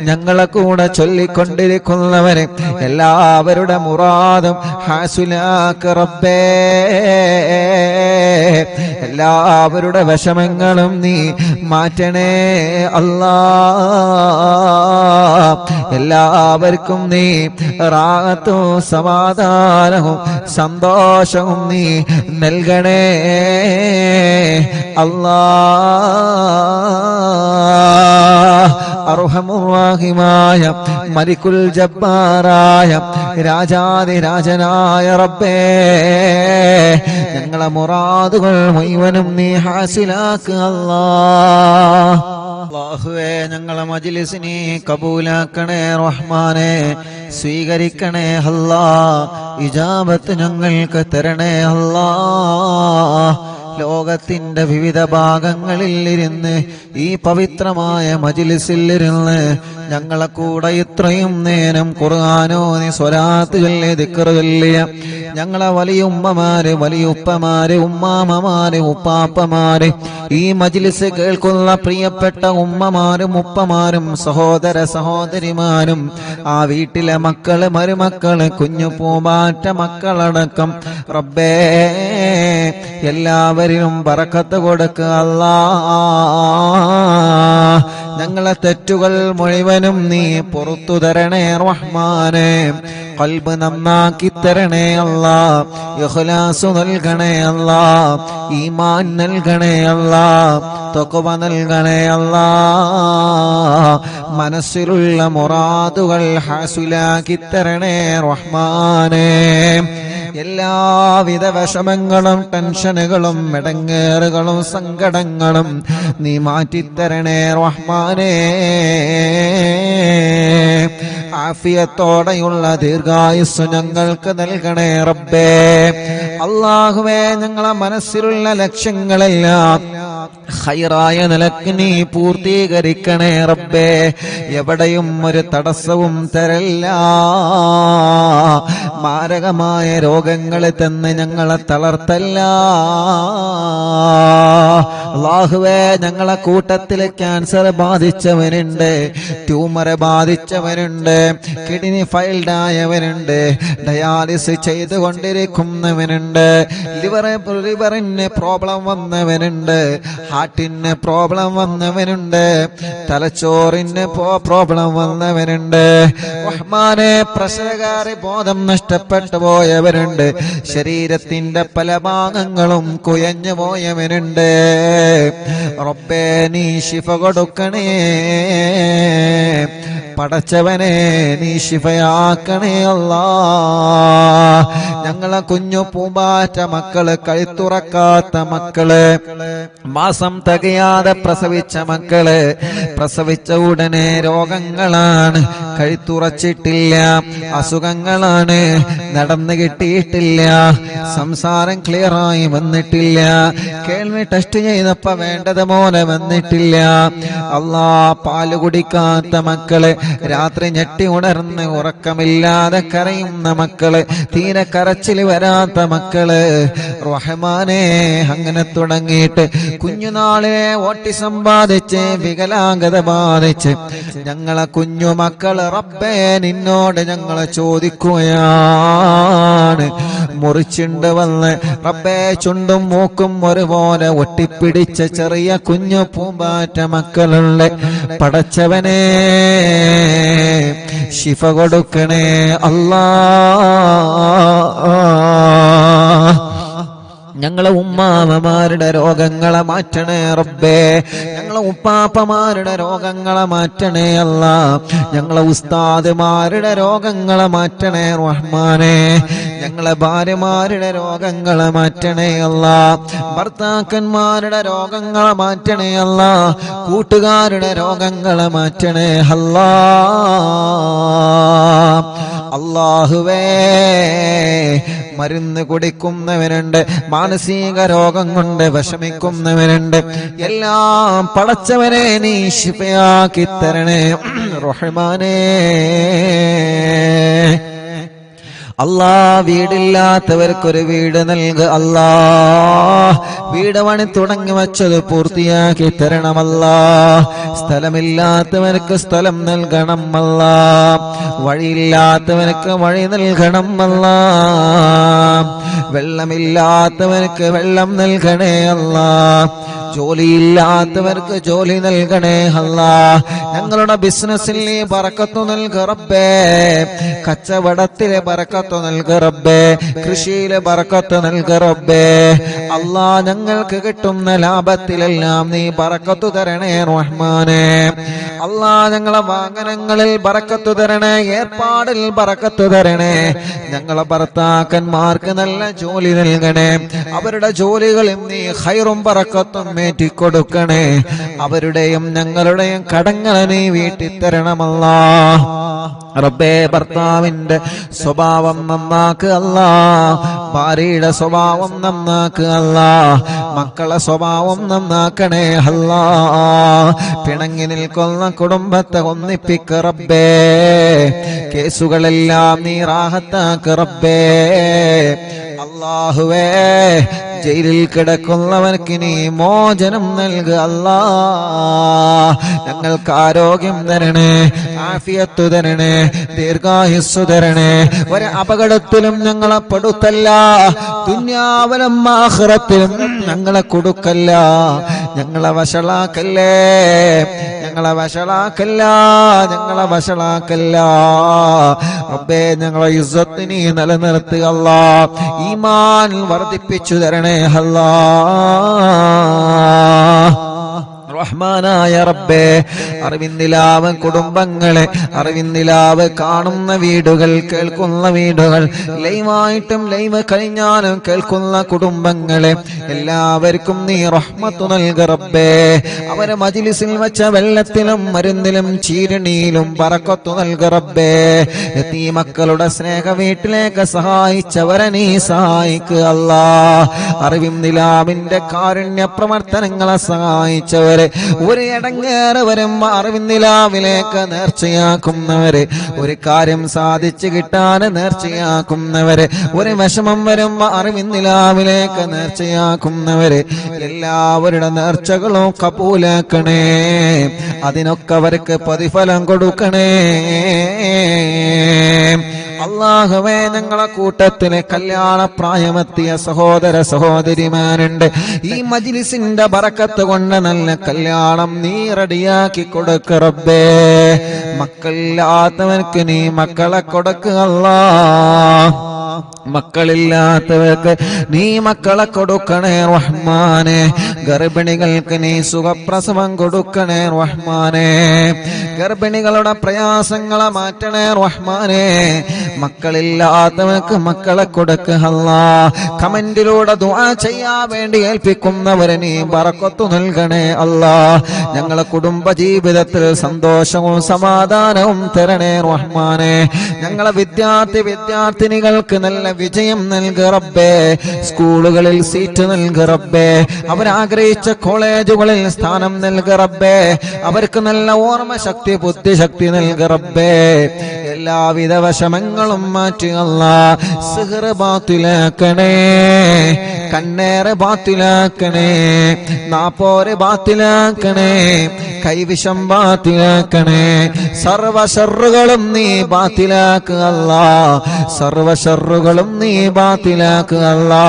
ഞങ്ങളെ കൂടെ ചൊല്ലിക്കൊണ്ടിരിക്കുന്നവന് എല്ലാവരുടെ മുറാദും ഹാസുലാക്ക് റബ്ബേ. എല്ലാവരുടെ വിഷമങ്ങളും നീ മാറ്റണേ അല്ലാ. എല്ലാവർക്കും നീ റാഹത്തും സമാധാനവും സന്തോഷവും നീ നൽകണേ അല്ലാ. അർഹമുർ-റഹീമായ മലിക്കുൽ ജബ്ബാറായ രാജാധിരാജനായ റബ്ബേ, ഞങ്ങളെ മുറാദുകൾ മുഴുവനും നീ ഹാസിലാക്കുക അല്ലാ. അല്ലാഹുവേ, ഞങ്ങളെ മജ്ലിസിനെ കബൂലാക്കണേ റഹ്മാനെ, സ്വീകരിക്കണേ അല്ലാ. ഇജാബത്ത് ഞങ്ങൾക്ക് തരണേ അല്ലാ. ലോകത്തിന്റെ വിവിധ ഭാഗങ്ങളിൽ ഇരുന്ന് ഈ പവിത്രമായ മജ്ലിസിൽ ഇരുന്ന് ഞങ്ങളെ കൂടെ ഇത്രയും നേരം ഖുർആനോദി സ്വലാത്ത് ചൊല്ലി ദിക്ർ ചൊല്ലിയ ഞങ്ങളെ വലിയ ഉമ്മമാര്, വലിയ ഉപ്പമാര്, ഉമ്മാമമാര്, ഉപ്പാപ്പമാര്, ഈ മജ്ലിസ് കേൾക്കുന്ന പ്രിയപ്പെട്ട ഉമ്മമാരും ഉപ്പമാരും സഹോദര സഹോദരിമാരും, ആ വീട്ടിലെ മക്കള്, മരുമക്കള്, കുഞ്ഞു പൂമ്പാറ്റ മക്കളടക്കം റബ്ബേ എല്ലാവരിലും ബറക്കത്ത് കൊടുക്കുക അല്ലാ. ഞങ്ങളെ തെറ്റുകൾ മുഴുവനും നീ പുറത്തു തരണേ റഹ്മാനെ. ഖൽബ് നന്നാക്കി തരണേ അല്ലാ. ഇഖ്ലാസ് നൽകണേ അല്ലാ. ഈമാൻ നൽകണേ അല്ലാ. തഖ്വ നൽകണേ അല്ലാ. മനസ്സിലുള്ള മുറാദുകൾ ഹാസിലാക്കി തരണേ റഹ്മാനെ. എല്ലാവിധ വിഷമങ്ങളും ടെൻഷനുകളും ഇടങ്ങേറുകളും സങ്കടങ്ങളും നീ മാറ്റിത്തരണേ റഹ്മാനേ. ആഫിയത്തോടെയുള്ള ദീർഘായുസ് ഞങ്ങൾക്ക് നൽകണേ റബ്ബേ. അല്ലാഹുവേ, ഞങ്ങളെ മനസ്സിലുള്ള ലക്ഷ്യങ്ങളെല്ലാം ഖൈറായ നിലക്ക് നീ പൂർത്തീകരിക്കണേ റബ്ബേ. എവിടെയും ഒരു തടസ്സവും തരല്ല. മാരകമായ രോഗങ്ങളെ തന്ന് ഞങ്ങളെ തളർത്തല്ല. അല്ലാഹുവേ, ഞങ്ങളെ കൂട്ടത്തിൽ ക്യാൻസർ ബാധിച്ചവനുണ്ട്, ട്യൂമർ ബാധിച്ചവനുണ്ട്, കിഡ്നി ഫെയിൽഡ് ആയവനുണ്ട്, ഡയാലിസ് ചെയ്തുകൊണ്ടിരിക്കുന്നവനുണ്ട്, ലിവറിന് പ്രോബ്ലം വന്നവനുണ്ട്, ഹാർട്ടിന് പ്രോബ്ലം വന്നവനുണ്ട്, തലച്ചോറിന് പ്രോബ്ലം വന്നവനുണ്ട്, റഹ്മാനെ പ്രഷറുകാരെ ബോധം നഷ്ടപ്പെട്ടു പോയവരുണ്ട്, ശരീരത്തിന്റെ പല ഭാഗങ്ങളും കുയഞ്ഞു പോയവനുണ്ട്. റബ്ബേ, നീ ശിഫ കൊടുക്കണേ പടച്ചവനെ, നീ ശിഫയാക്കണേ അല്ലാ. ഞങ്ങളെ കുഞ്ഞു പൂമ്പാറ്റ മക്കള്, കഴുത്തുറക്കാത്ത മക്കള്, മാസം തികയാതെ പ്രസവിച്ച മക്കള്, പ്രസവിച്ച ഉടനെ രോഗങ്ങളാണ്, കഴുത്തുറച്ചിട്ടില്ല, അസുഖങ്ങളാണ്, നടന്നു കിട്ടിയിട്ടില്ല, സംസാരം ക്ലിയറായി വന്നിട്ടില്ല, കേൾവി ടെസ്റ്റ് ചെയ്തപ്പോ വേണ്ടത് പോലെ വന്നിട്ടില്ല. അല്ലാ, പാല് കുടിക്കാത്ത മക്കള്, രാത്രി ഞെട്ടി ഉണർന്ന് ഉറക്കമില്ലാതെ കരയുന്ന മക്കള്, തീരെ കരച്ചിൽ വരാത്ത മക്കള്, റഹ്മാനേ അങ്ങനെ തുടങ്ങിയിട്ട് കുഞ്ഞുനാളിലെ ഓട്ടിസം ബാധിച്ച് വികലാംഗത ബാധിച്ച് ഞങ്ങളെ കുഞ്ഞു മക്കള് റബ്ബേ നിന്നോട് ഞങ്ങളെ ചോദിക്കുകയാണ്. മുറിച്ചുണ്ട് വന്ന് റബ്ബേ ചുണ്ടും മൂക്കും ഒരുപോലെ ഒട്ടിപ്പിടിച്ച ചെറിയ കുഞ്ഞു പൂമ്പാറ്റ മക്കളുണ്ട്. പടച്ചവനെ ശിഫ കൊടുക്കണേ അല്ലാ. ഞങ്ങളെ ഉമ്മാമമാരുടെ രോഗങ്ങളെ മാറ്റണേ റബ്ബേ. ഞങ്ങളെ ഉപ്പാപ്പമാരുടെ രോഗങ്ങളെ മാറ്റണേ അല്ലാ. ഞങ്ങളെ ഉസ്താദുമാരുടെ രോഗങ്ങളെ മാറ്റണേ റഹ്മാനേ. ഞങ്ങളെ ഭാര്യമാരുടെ രോഗങ്ങളെ മാറ്റണേ അല്ലാ. ഭർത്താക്കന്മാരുടെ രോഗങ്ങളെ മാറ്റണേ അല്ലാ. കൂട്ടുകാരുടെ രോഗങ്ങളെ മാറ്റണേ അല്ലാ. അല്ലാഹുവേ, മരുന്ന് കുടിക്കുന്നവനുണ്ട്, മാനസിക രോഗം കൊണ്ട് വിഷമിക്കുന്നവനുണ്ട്. എല്ലാം പടച്ചവനെ നീ ശിഫയാക്കി തരണേ റഹ്മാനേ. അല്ലാ, വീടില്ലാത്തവർക്കൊരു വീട് നൽക അല്ലാ. വീട് പണി തുടങ്ങി വച്ചത് പൂർത്തിയാക്കി തരണമല്ലാ. സ്ഥലമില്ലാത്തവർക്ക് സ്ഥലം നൽകണം അല്ലാ. വഴിയില്ലാത്തവർക്ക് വഴി നൽകണം അല്ലാ. വെള്ളമില്ലാത്തവർക്ക് വെള്ളം നൽകണേ അല്ലാ. ജോലിയില്ലാത്തവർക്ക് ജോലി നൽകണേ അല്ലാ. ഞങ്ങളുടെ ബിസിനസ്സിൽ നീ ബറക്കത്ത് നൽക റബ്ബേ. കച്ചവടത്തിലെ ബറക്കത്ത് നൽക റബ്ബേ. കൃഷിയിലെ ബറക്കത്ത് നൽക റബ്ബേ. അല്ലാ, ഞങ്ങൾക്ക് കിട്ടുന്ന ലാഭത്തിലെല്ലാം നീ ബറക്കത്ത് തരണേ റഹ്മാനേ. അല്ലാ, ഞങ്ങളെ വാഹനങ്ങളിൽ ബറക്കത്ത് തരണേ, ഏർപ്പാടിൽ ബറക്കത്ത് തരണേ. ഞങ്ങളെ ഭർത്താക്കന്മാർക്ക് നല്ല ജോലി നൽകണേ. അവരുടെ ജോലികളിൽ നീ ഖൈറും ബറക്കത്തും കൊടുക്കണേ. അവരുടെയും ഞങ്ങളുടെയും കടങ്ങളെ നീ വീട്ടി തരണമല്ലാ. റബ്ബേ, ഭർത്താവിന്റെ സ്വഭാവം നന്നാക്കുക അല്ലാ. ഭാര്യയുടെ സ്വഭാവം നന്നാക്കുക അല്ലാ. മക്കളെ സ്വഭാവം നന്നാക്കണേ അല്ലാ. പിണങ്ങി നിൽക്കുന്ന കുടുംബത്തെ ഒന്നിപ്പിക്ക റബ്ബേ. കേസുകളെല്ലാം നീ റാഹത്താക്ക റബ്ബേ. അല്ലാഹുവേ, ജയിലിൽ കിടക്കുന്നവർക്ക് നീ മോചനം നൽകുക അല്ലാ. ഞങ്ങൾക്ക് ആരോഗ്യം തരണേ, ആഫിയത്ത് തരണേ, ദീർഘായുസ്സു തരണേ. ഒരു അപകടത്തിലും ഞങ്ങളെ പെടുത്തല്ല. ദുനിയാവിലും ആഖിറത്തിലും ഞങ്ങളെ കൊടുക്കല്ല. ഞങ്ങളെ വഷളാക്കല്ലേ, ഞങ്ങളെ വഷളാക്കല്ല, ഞങ്ങളെ വഷളാക്കല്ല റബ്ബേ. ഞങ്ങളെ ഇസ്സത്ത് നീ നിലനിർത്തുക അല്ലാ. ഈമാൻ വർദ്ധിപ്പിച്ചു തരണേ അല്ലാ. റഹ്മാനായ റബ്ബേ, അറിവിന്ദിലാവ് കുടുംബങ്ങളെ, അറിവിന്ദിലാവ് കാണുന്ന വീടുകൾ, കേൾക്കുന്ന വീടുകൾ, ലൈവായിട്ടും ലൈവ് കഴിഞ്ഞാലും കേൾക്കുന്ന കുടുംബങ്ങളെ എല്ലാവർക്കും നീ റഹ്മത്ത് നൽക റബ്ബേ. അവരെ മജ്ലിസിൽ വെച്ച വെള്ളത്തിലും മരുന്നിലും ചീരണിയിലും ബറക്കത്ത് നൽക റബ്ബേ. ഈ മക്കളുടെ സ്നേഹ വീട്ടിലേക്ക് സഹായിച്ചവരെ നീ സഹായിക്കുക അല്ലാ. അറിവിന്ദിലാവിന്റെ കാരുണ്യ പ്രവർത്തനങ്ങളെ സഹായിച്ചവരെ, ഒരു ഇടങ്ങേറ് വരുമ്പോ അറിവിന്ദിലാവിലേക്ക് നേർച്ചയാക്കുന്നവരെ, ഒരു കാര്യം സാധിച്ചു കിട്ടാൻ നേർച്ചയാക്കുന്നവരെ, ഒരു വിഷമം വരുമ്പോ അറിവിന്ദിലാവിലേക്ക് നേർച്ചയാക്കുന്നവരെ, എല്ലാവരുടെ നേർച്ചകളും കബൂലാക്കണേ. അതിനൊക്കെ അവർക്ക് പ്രതിഫലം കൊടുക്കണേ അല്ലാഹുവേ. ഞങ്ങളെ കൂട്ടത്തിലെ കല്യാണ പ്രായമെത്തിയ സഹോദര സഹോദരിമാരുണ്ട്. ഈ മജ്ലിസിന്റെ ബറക്കത്ത് കൊണ്ട് നല്ല കല്യാണം നീ റെഡിയാക്കി കൊടുക്ക റബ്ബേ. മക്കളില്ലാത്തവർക്ക് നീ മക്കളെ കൊടുക്കുക അല്ലാ. മക്കളില്ലാത്തവർക്ക് നീ മക്കളെ കൊടുക്കണേ റഹ്മാനെ. ഗർഭിണികൾക്ക് നീ സുഖപ്രസവം കൊടുക്കണേ റഹ്മാനെ. ഗർഭിണികളുടെ പ്രയാസങ്ങളെ മാറ്റണേ റഹ്മാനെ. മക്കളില്ലാത്തവർക്ക് മക്കളെ കൊടുക്കുക അല്ലാ. കമന്റിലൂടെ ദുആ ചെയ്യാൻ വേണ്ടി ഏൽപ്പിക്കുന്നവരെ നീ ബറക്കത്ത് നൽകണേ അല്ലാ. ഞങ്ങളെ കുടുംബ ജീവിതത്തിൽ സന്തോഷവും സമാധാനവും തരണേ റഹ്മാനെ. ഞങ്ങളെ വിദ്യാർത്ഥിനികൾക്ക് നല്ല വിജയം നൽക റബ്ബേ. സ്കൂളുകളിൽ സീറ്റ് നൽക റബ്ബേ. അവരാഗ്രഹിച്ച കോളേജുകളിൽ സ്ഥാനം നൽക റബ്ബേ. അവർക്ക് നല്ല ഓർമ്മശക്തി, ബുദ്ധിശക്തി നൽക റബ്ബേ. എല്ലാവിധ വിഷമങ്ങളും മാറ്റി അല്ലാ. സിഹ്റ് ബാത്തിലാക്കണേ, കണ്ണേറ് ബാത്തിലാക്കണേ, നാപ്പോര് ബാത്തിലാക്കണേ, കൈവിഷം ബാത്തിലാക്കണേ. സർവ ശർറുകളും നീ ബാത്തിലാക്കുക അല്ലാ. സർവ ശർറുകളും നീ ബാത്തിലാക്കുക അല്ലാ.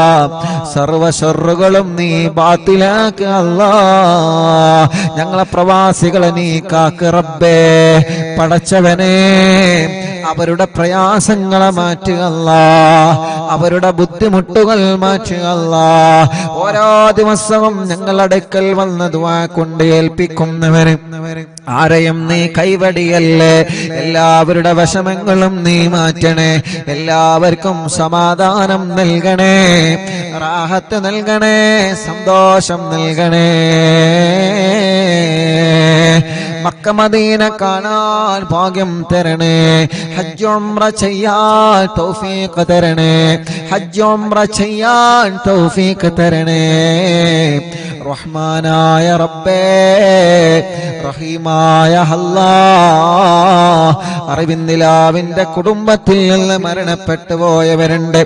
സർവ ശർറുകളും നീ ബാത്തിലാക്കുക അല്ലാ. ഞങ്ങളെ പ്രവാസികളെ നീ കാക്ക് റബ്ബേ. പടച്ചവനെ, അവരുടെ പ്രയാസങ്ങളെ മാറ്റുക അല്ലാ. അവരുടെ ബുദ്ധിമുട്ടുകൾ മാറ്റുക അല്ലാ. ഓരോ ദിവസവും ഞങ്ങളുടെ അടുക്കൽ വന്ന ദുആ കൊണ്ട് ഏൽപ്പിക്കുന്നവരെ ആരെയും നീ കൈവടിയല്ലേ. എല്ലാവരുടെ വിഷമങ്ങളും നീ മാറ്റണേ. എല്ലാവർക്കും സമാധാനം നൽകണേ, റാഹത്ത് നൽകണേ, സന്തോഷം നൽകണേ. മക്ക മദീന കാണാൻ ഭാഗ്യം തരണേ. ഹജ്ജ് ഉംറ ചെയ്യാൻ തൗഫീഖ് തരണേ. ഹജ്ജ് ഉംറ ചെയ്യാൻ തൗഫീഖ് തരണേ. റഹ്മാനായ റബ്ബേ, റഹീമായ അല്ലാഹ്, അറിവിന്ദിലാവിന്റെ കുടുംബത്തിൽ നിന്ന് മരണപ്പെട്ടു പോയവരുണ്ട്.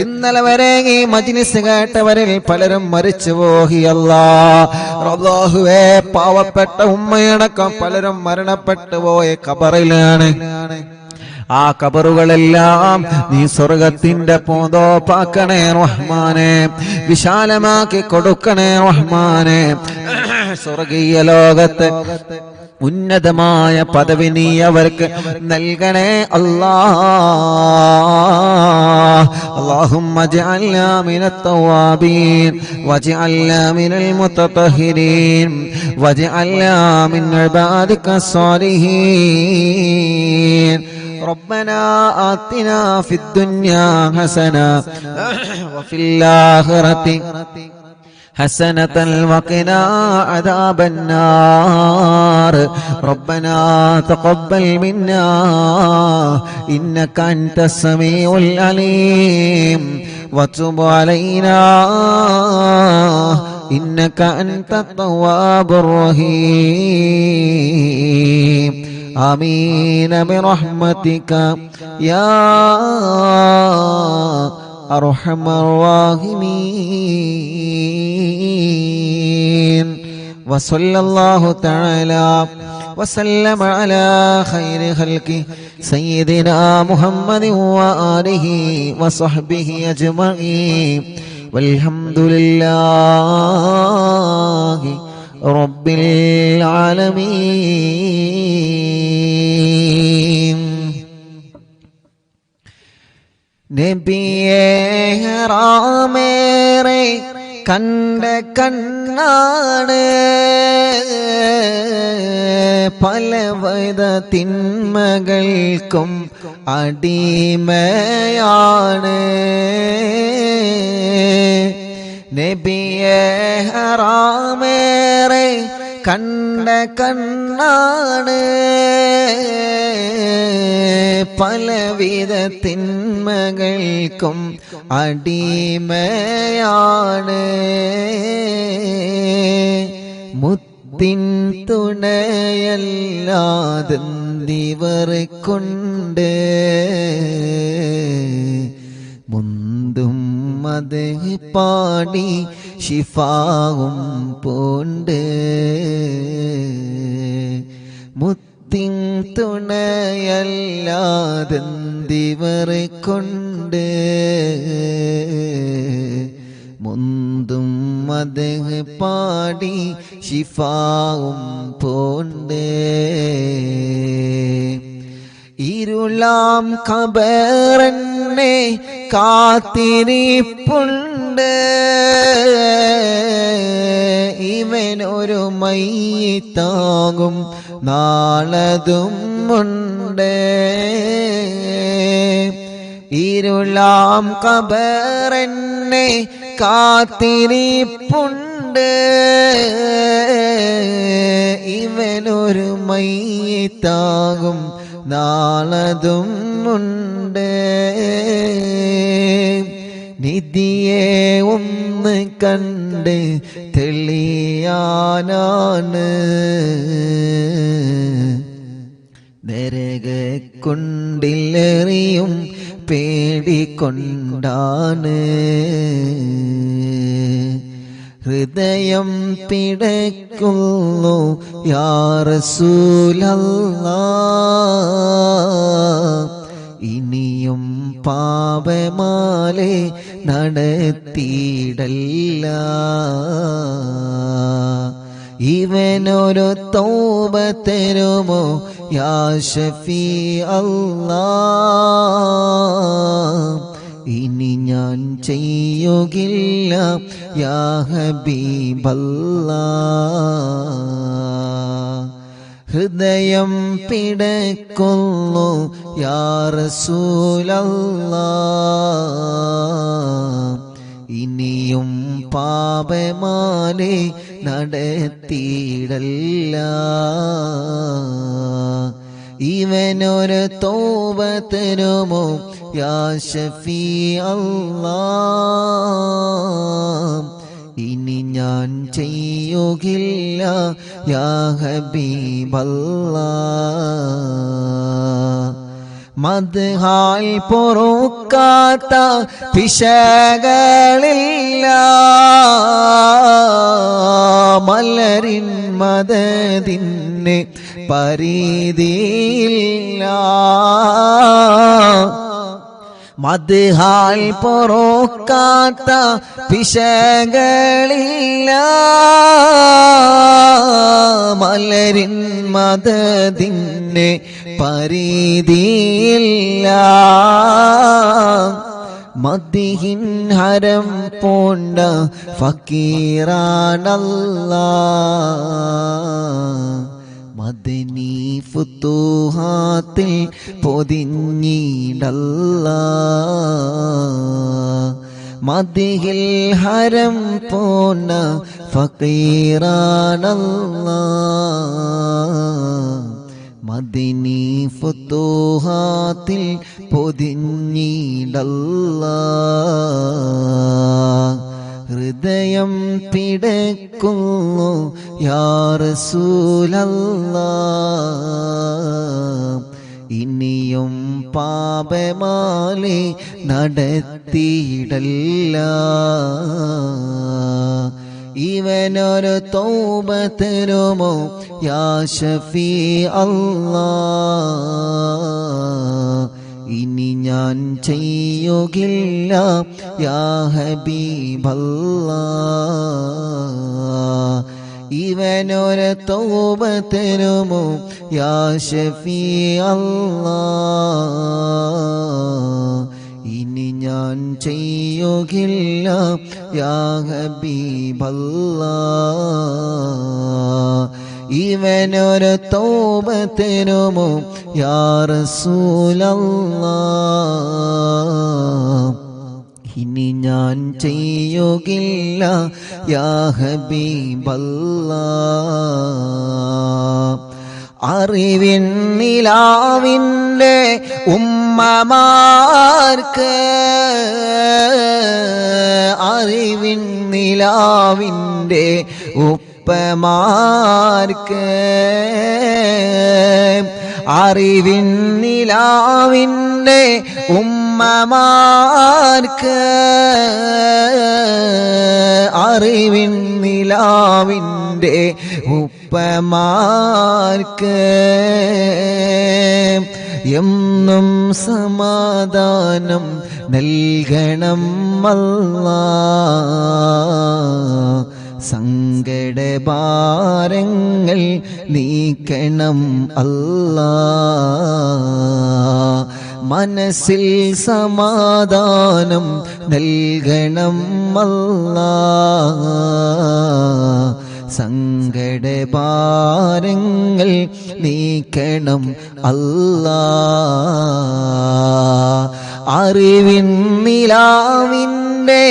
ഇന്നലെ വരെ ഈ മജ്‌ലിസ് കേട്ടവരിൽ പലരും മരിച്ചു പോയി. അല്ലാഹുവേ, പാവപ്പെട്ട ഉമ്മയടക്കം പലരും മരണപ്പെട്ടു പോയ ഖബറിലാണ്. ആ ഖബറുകളെല്ലാം നീ സ്വർഗത്തിന്റെ പൂന്തോപ്പാക്കണേ റഹ്മാനെ. വിശാലമാക്കി കൊടുക്കണേ റഹ്മാനെ. സ്വർഗീയ ലോകത്ത് ഉന്നതമായ പദവി നീ അവർക്ക് നൽകണേ അല്ലാഹുമ്മ ജഅൽനാ മിനത്ത് തവ്വാബീൻ വജഅൽനാ മിനൽ മുതതഹിരീൻ വജഅൽനാ മിൻ ഇബാദിക സ്വാലിഹീൻ. ربنا آتنا في الدنيا حسنة وفي الآخرة حسنة وقنا عذاب النار. ربنا تقبل منا إنك أنت السميع العليم وتب علينا إنك أنت التواب الرحيم. آمين برحمتك يا أرحم الراحمين. وصلى الله تعالى وسلم على خير خلقه سيدنا محمد وآله وصحبه أجمعين والحمد لله رب العالمين. നബിയേ ഹറാമേറെ കണ്ട കണ്ണാണ്, പലവിധ തിന്മകൾക്കും അടിമയാണ്. നബിയേ ഹറാമേറെ കണ്ട കണ്ണാണ്, പലവിധ തിന്മകൾക്കും അടിമയാണ്. മുത്തിൻ തുണയല്ലാതെന്തിവർ കൊണ്ട് മുന്തും അത് പാടി ശിഫാവും പോണ്ട്. മുത്തിൻ തുണയല്ലാതെന്തിവർ കൊണ്ട് മുന്തും അത് പാടി ശിഫാവും പോണ്ട്. ഇരുളാം ഖബറെന്നെ കാത്തിരിപ്പുണ്ട്, ഇവനൊരു മയ്യിത്താകും നാളതും ഉണ്ട്. ഇരുളാം ഖബറെന്നെ കാത്തിരിപ്പുണ്ട്, ഇവനൊരു മയ്യിത്താകും നാളതും ഉണ്ട്. നിധിയെ ഒന്ന് കണ്ട് തെളിയാനാണ്, നരകക്കുണ്ടിലെറിയും പേടിക്കൊണ്ടാണ്. ഹൃദയം പിടയ്ക്കുന്നു യാ റസൂലല്ലാഹ്, ഇനിയും പാപമാലെ നടത്തിയിടല്ല. ഇവനൊരു തൗബ തരുമോ യാ ഷഫീ അല്ലാഹ്, ഇനി ഞാൻ ചെയ്യുകില്ല യാ ഹബീബല്ലാഹ്. ഹൃദയം പിടയ്ക്കുന്നു യാ റസൂലല്ലാഹ്, ഇനിയും പാപമാലെ നടത്തിയിടല്ല. ഇവനൊരു തൗബ തരുമോ യാ ഷഫീ അല്ലാഹ്, ഇനി ഞാൻ ചെയ്യുകില്ല യാ ഹബീബല്ലാഹ്. മദ്ഹാൽ പൊറുക്കാത്ത പിശകളില്ല, മലരിൻ മദദിന് പരിധിയില്ല. മദ്ഹാൽ പൊറുക്കാത്ത പിശകളില്ല, മലരിൻ മദദിന് പരിധിയില്ല. മദ്ഹിൻ ഹരം പൂണ്ട ഫക്കീറാനല്ലാഹ്, മദനി ഫുതുഹാത്തിൽ പൊതിഞ്ഞിടല്ലാഹ്. മദ്ഹിൽ ഹരം പൂണ്ട ഫക്കീറാനല്ലാഹ്, മദനി ഫുതുഹാത്തിൽ പൊതിഞ്ഞിടല്ലാഹ്. ഹൃദയം പിടക്കുന്നു യാ റസൂലല്ലാഹ്, ഇനിയും പാപമാലെ നടത്തിയിടല്ല. ഇവനൊരു തൗബ തരുമോ യാ ഷഫീ അല്ലാഹ്, ഇനി ഞാൻ ചെയ്യുകില്ല യാ ഹബീബല്ലാഹ്. ഇവനൊരു തൗബ തരുമോ യാ ഷഫീ അല്ലാഹ്, ഇനി ഞാൻ ചെയ്യുകില്ല യാ ഹബീബല്ലാഹ്. ഇവനൊരു തൗബ തരുമോ യാ റസൂലല്ലാഹ്, ഇനി ഞാൻ ചെയ്യുകില്ല യാ ഹബീബല്ലാഹ്. അറിവിൻ നിലാവിൻ്റെ ഉമ്മമാർക്ക്, അറിവിൻ നിലാവിൻ്റെ ഉപ്പമാർക്ക്, അറിവിൻ നിലാവിൻ്റെ ഉമ്മമാർക്ക്, അറിവിൻ നിലാവിൻ്റെ ഉപ്പമാർക്ക്, എന്നും സമാധാനം നൽകണം അല്ലാഹ്. സങ്കടഭാരങ്ങൾ നീക്കണം അല്ലാഹ്. മനസ്സിൽ സമാധാനം നൽകണം അല്ലാഹ്. സങ്കടഭാരങ്ങൾ നീക്കണം അല്ലാഹ്. അറിവിൻ നിലാവിൻ്റെ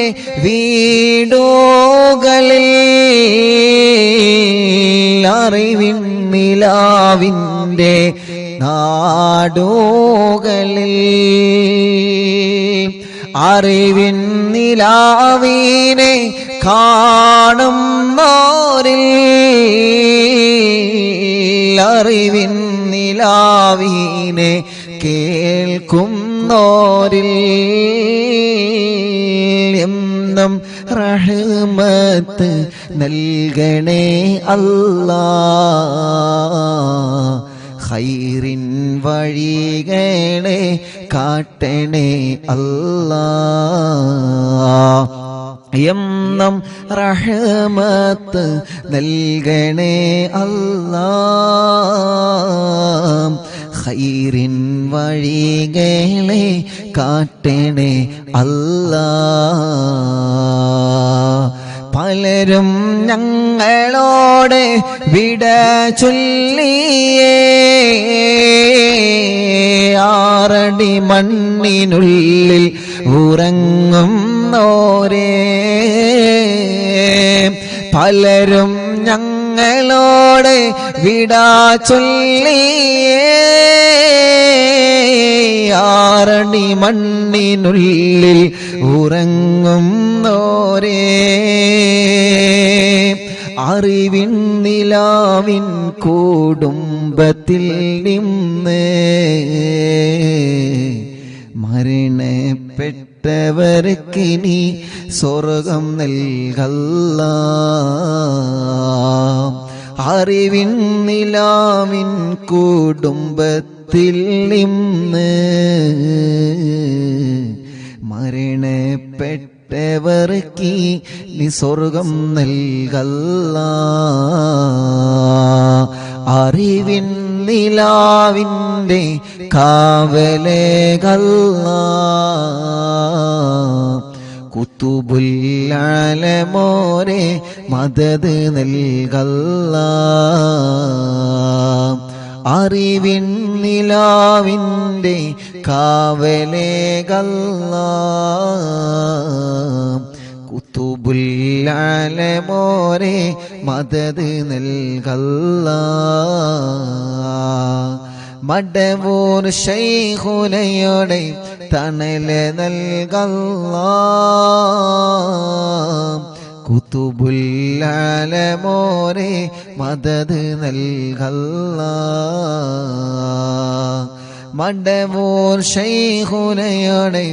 വീടുകളിൽ, അറിവിൻ നിലാവിൻ്റെ നാടുകളിൽ, അറിവിൻ നിലാവിനെ കാണുന്നോരിൽ, അറിവിൻ നിലാവിനെ കേൾക്കുന്നോരിൽ എന്നും റഹ്മത്ത് നൽകണേ അല്ലാഹ്. ഖൈറിൻ വഴികളെ കാട്ടണേ അല്ലാഹ്. എന്നും റഹ്മത്ത് നൽകണേ അല്ലാഹ്. ഖൈറിൻ വഴികളെ കാട്ടണേ അല്ലാഹ്. പലരും ഞങ്ങളോട് വിട ചൊല്ലിയേ, ആറടി മണ്ണിനുള്ളിൽ ഉറങ്ങുന്നോരേ. പലരും ഞങ്ങളോട് വിടാ ചൊല്ലിയേ ആറടി മണ്ണിനുള്ളിൽ ഉറങ്ങുന്നോരേ അറിവിൻ നിലാവിൻ കുടുംബത്തിൽ നിന്ന് മരണപ്പെട്ടവർക്കിനി സ്വർഗം നൽകല്ലാ അറിവിൻ നിലാവിൻ കുടുംബത്തിൽ നിന്ന് മരണപ്പെട്ടവർക്ക് നീ സ്വർഗം നൽകല്ലാ അറിവിൻ നിലാവിൻ്റെ കാവലേകല്ലാ കുത്തുബുല്ലാലമോരെ മദദ് നൽകല്ലാ അറിവിൻ നിലാവിൻ്റെ കാവലേകല്ലാ കുത്തുബുല്ലാലമോരെ മദദ് നൽകല്ലാ മടവൂർ ശൈഖുനയുടെ തണല് നൽകല്ലാ കുത്തുബുല്ലാലമോരെ മദദ് നൽകല്ലാ മടവൂർ ശൈഖുനയുടെ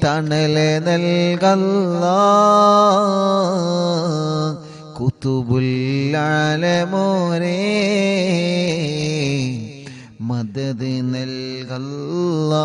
തണല് നൽകല്ലാ കുത്തുബുല്ലാലമോരെ മദദ് നൽകല്ലാ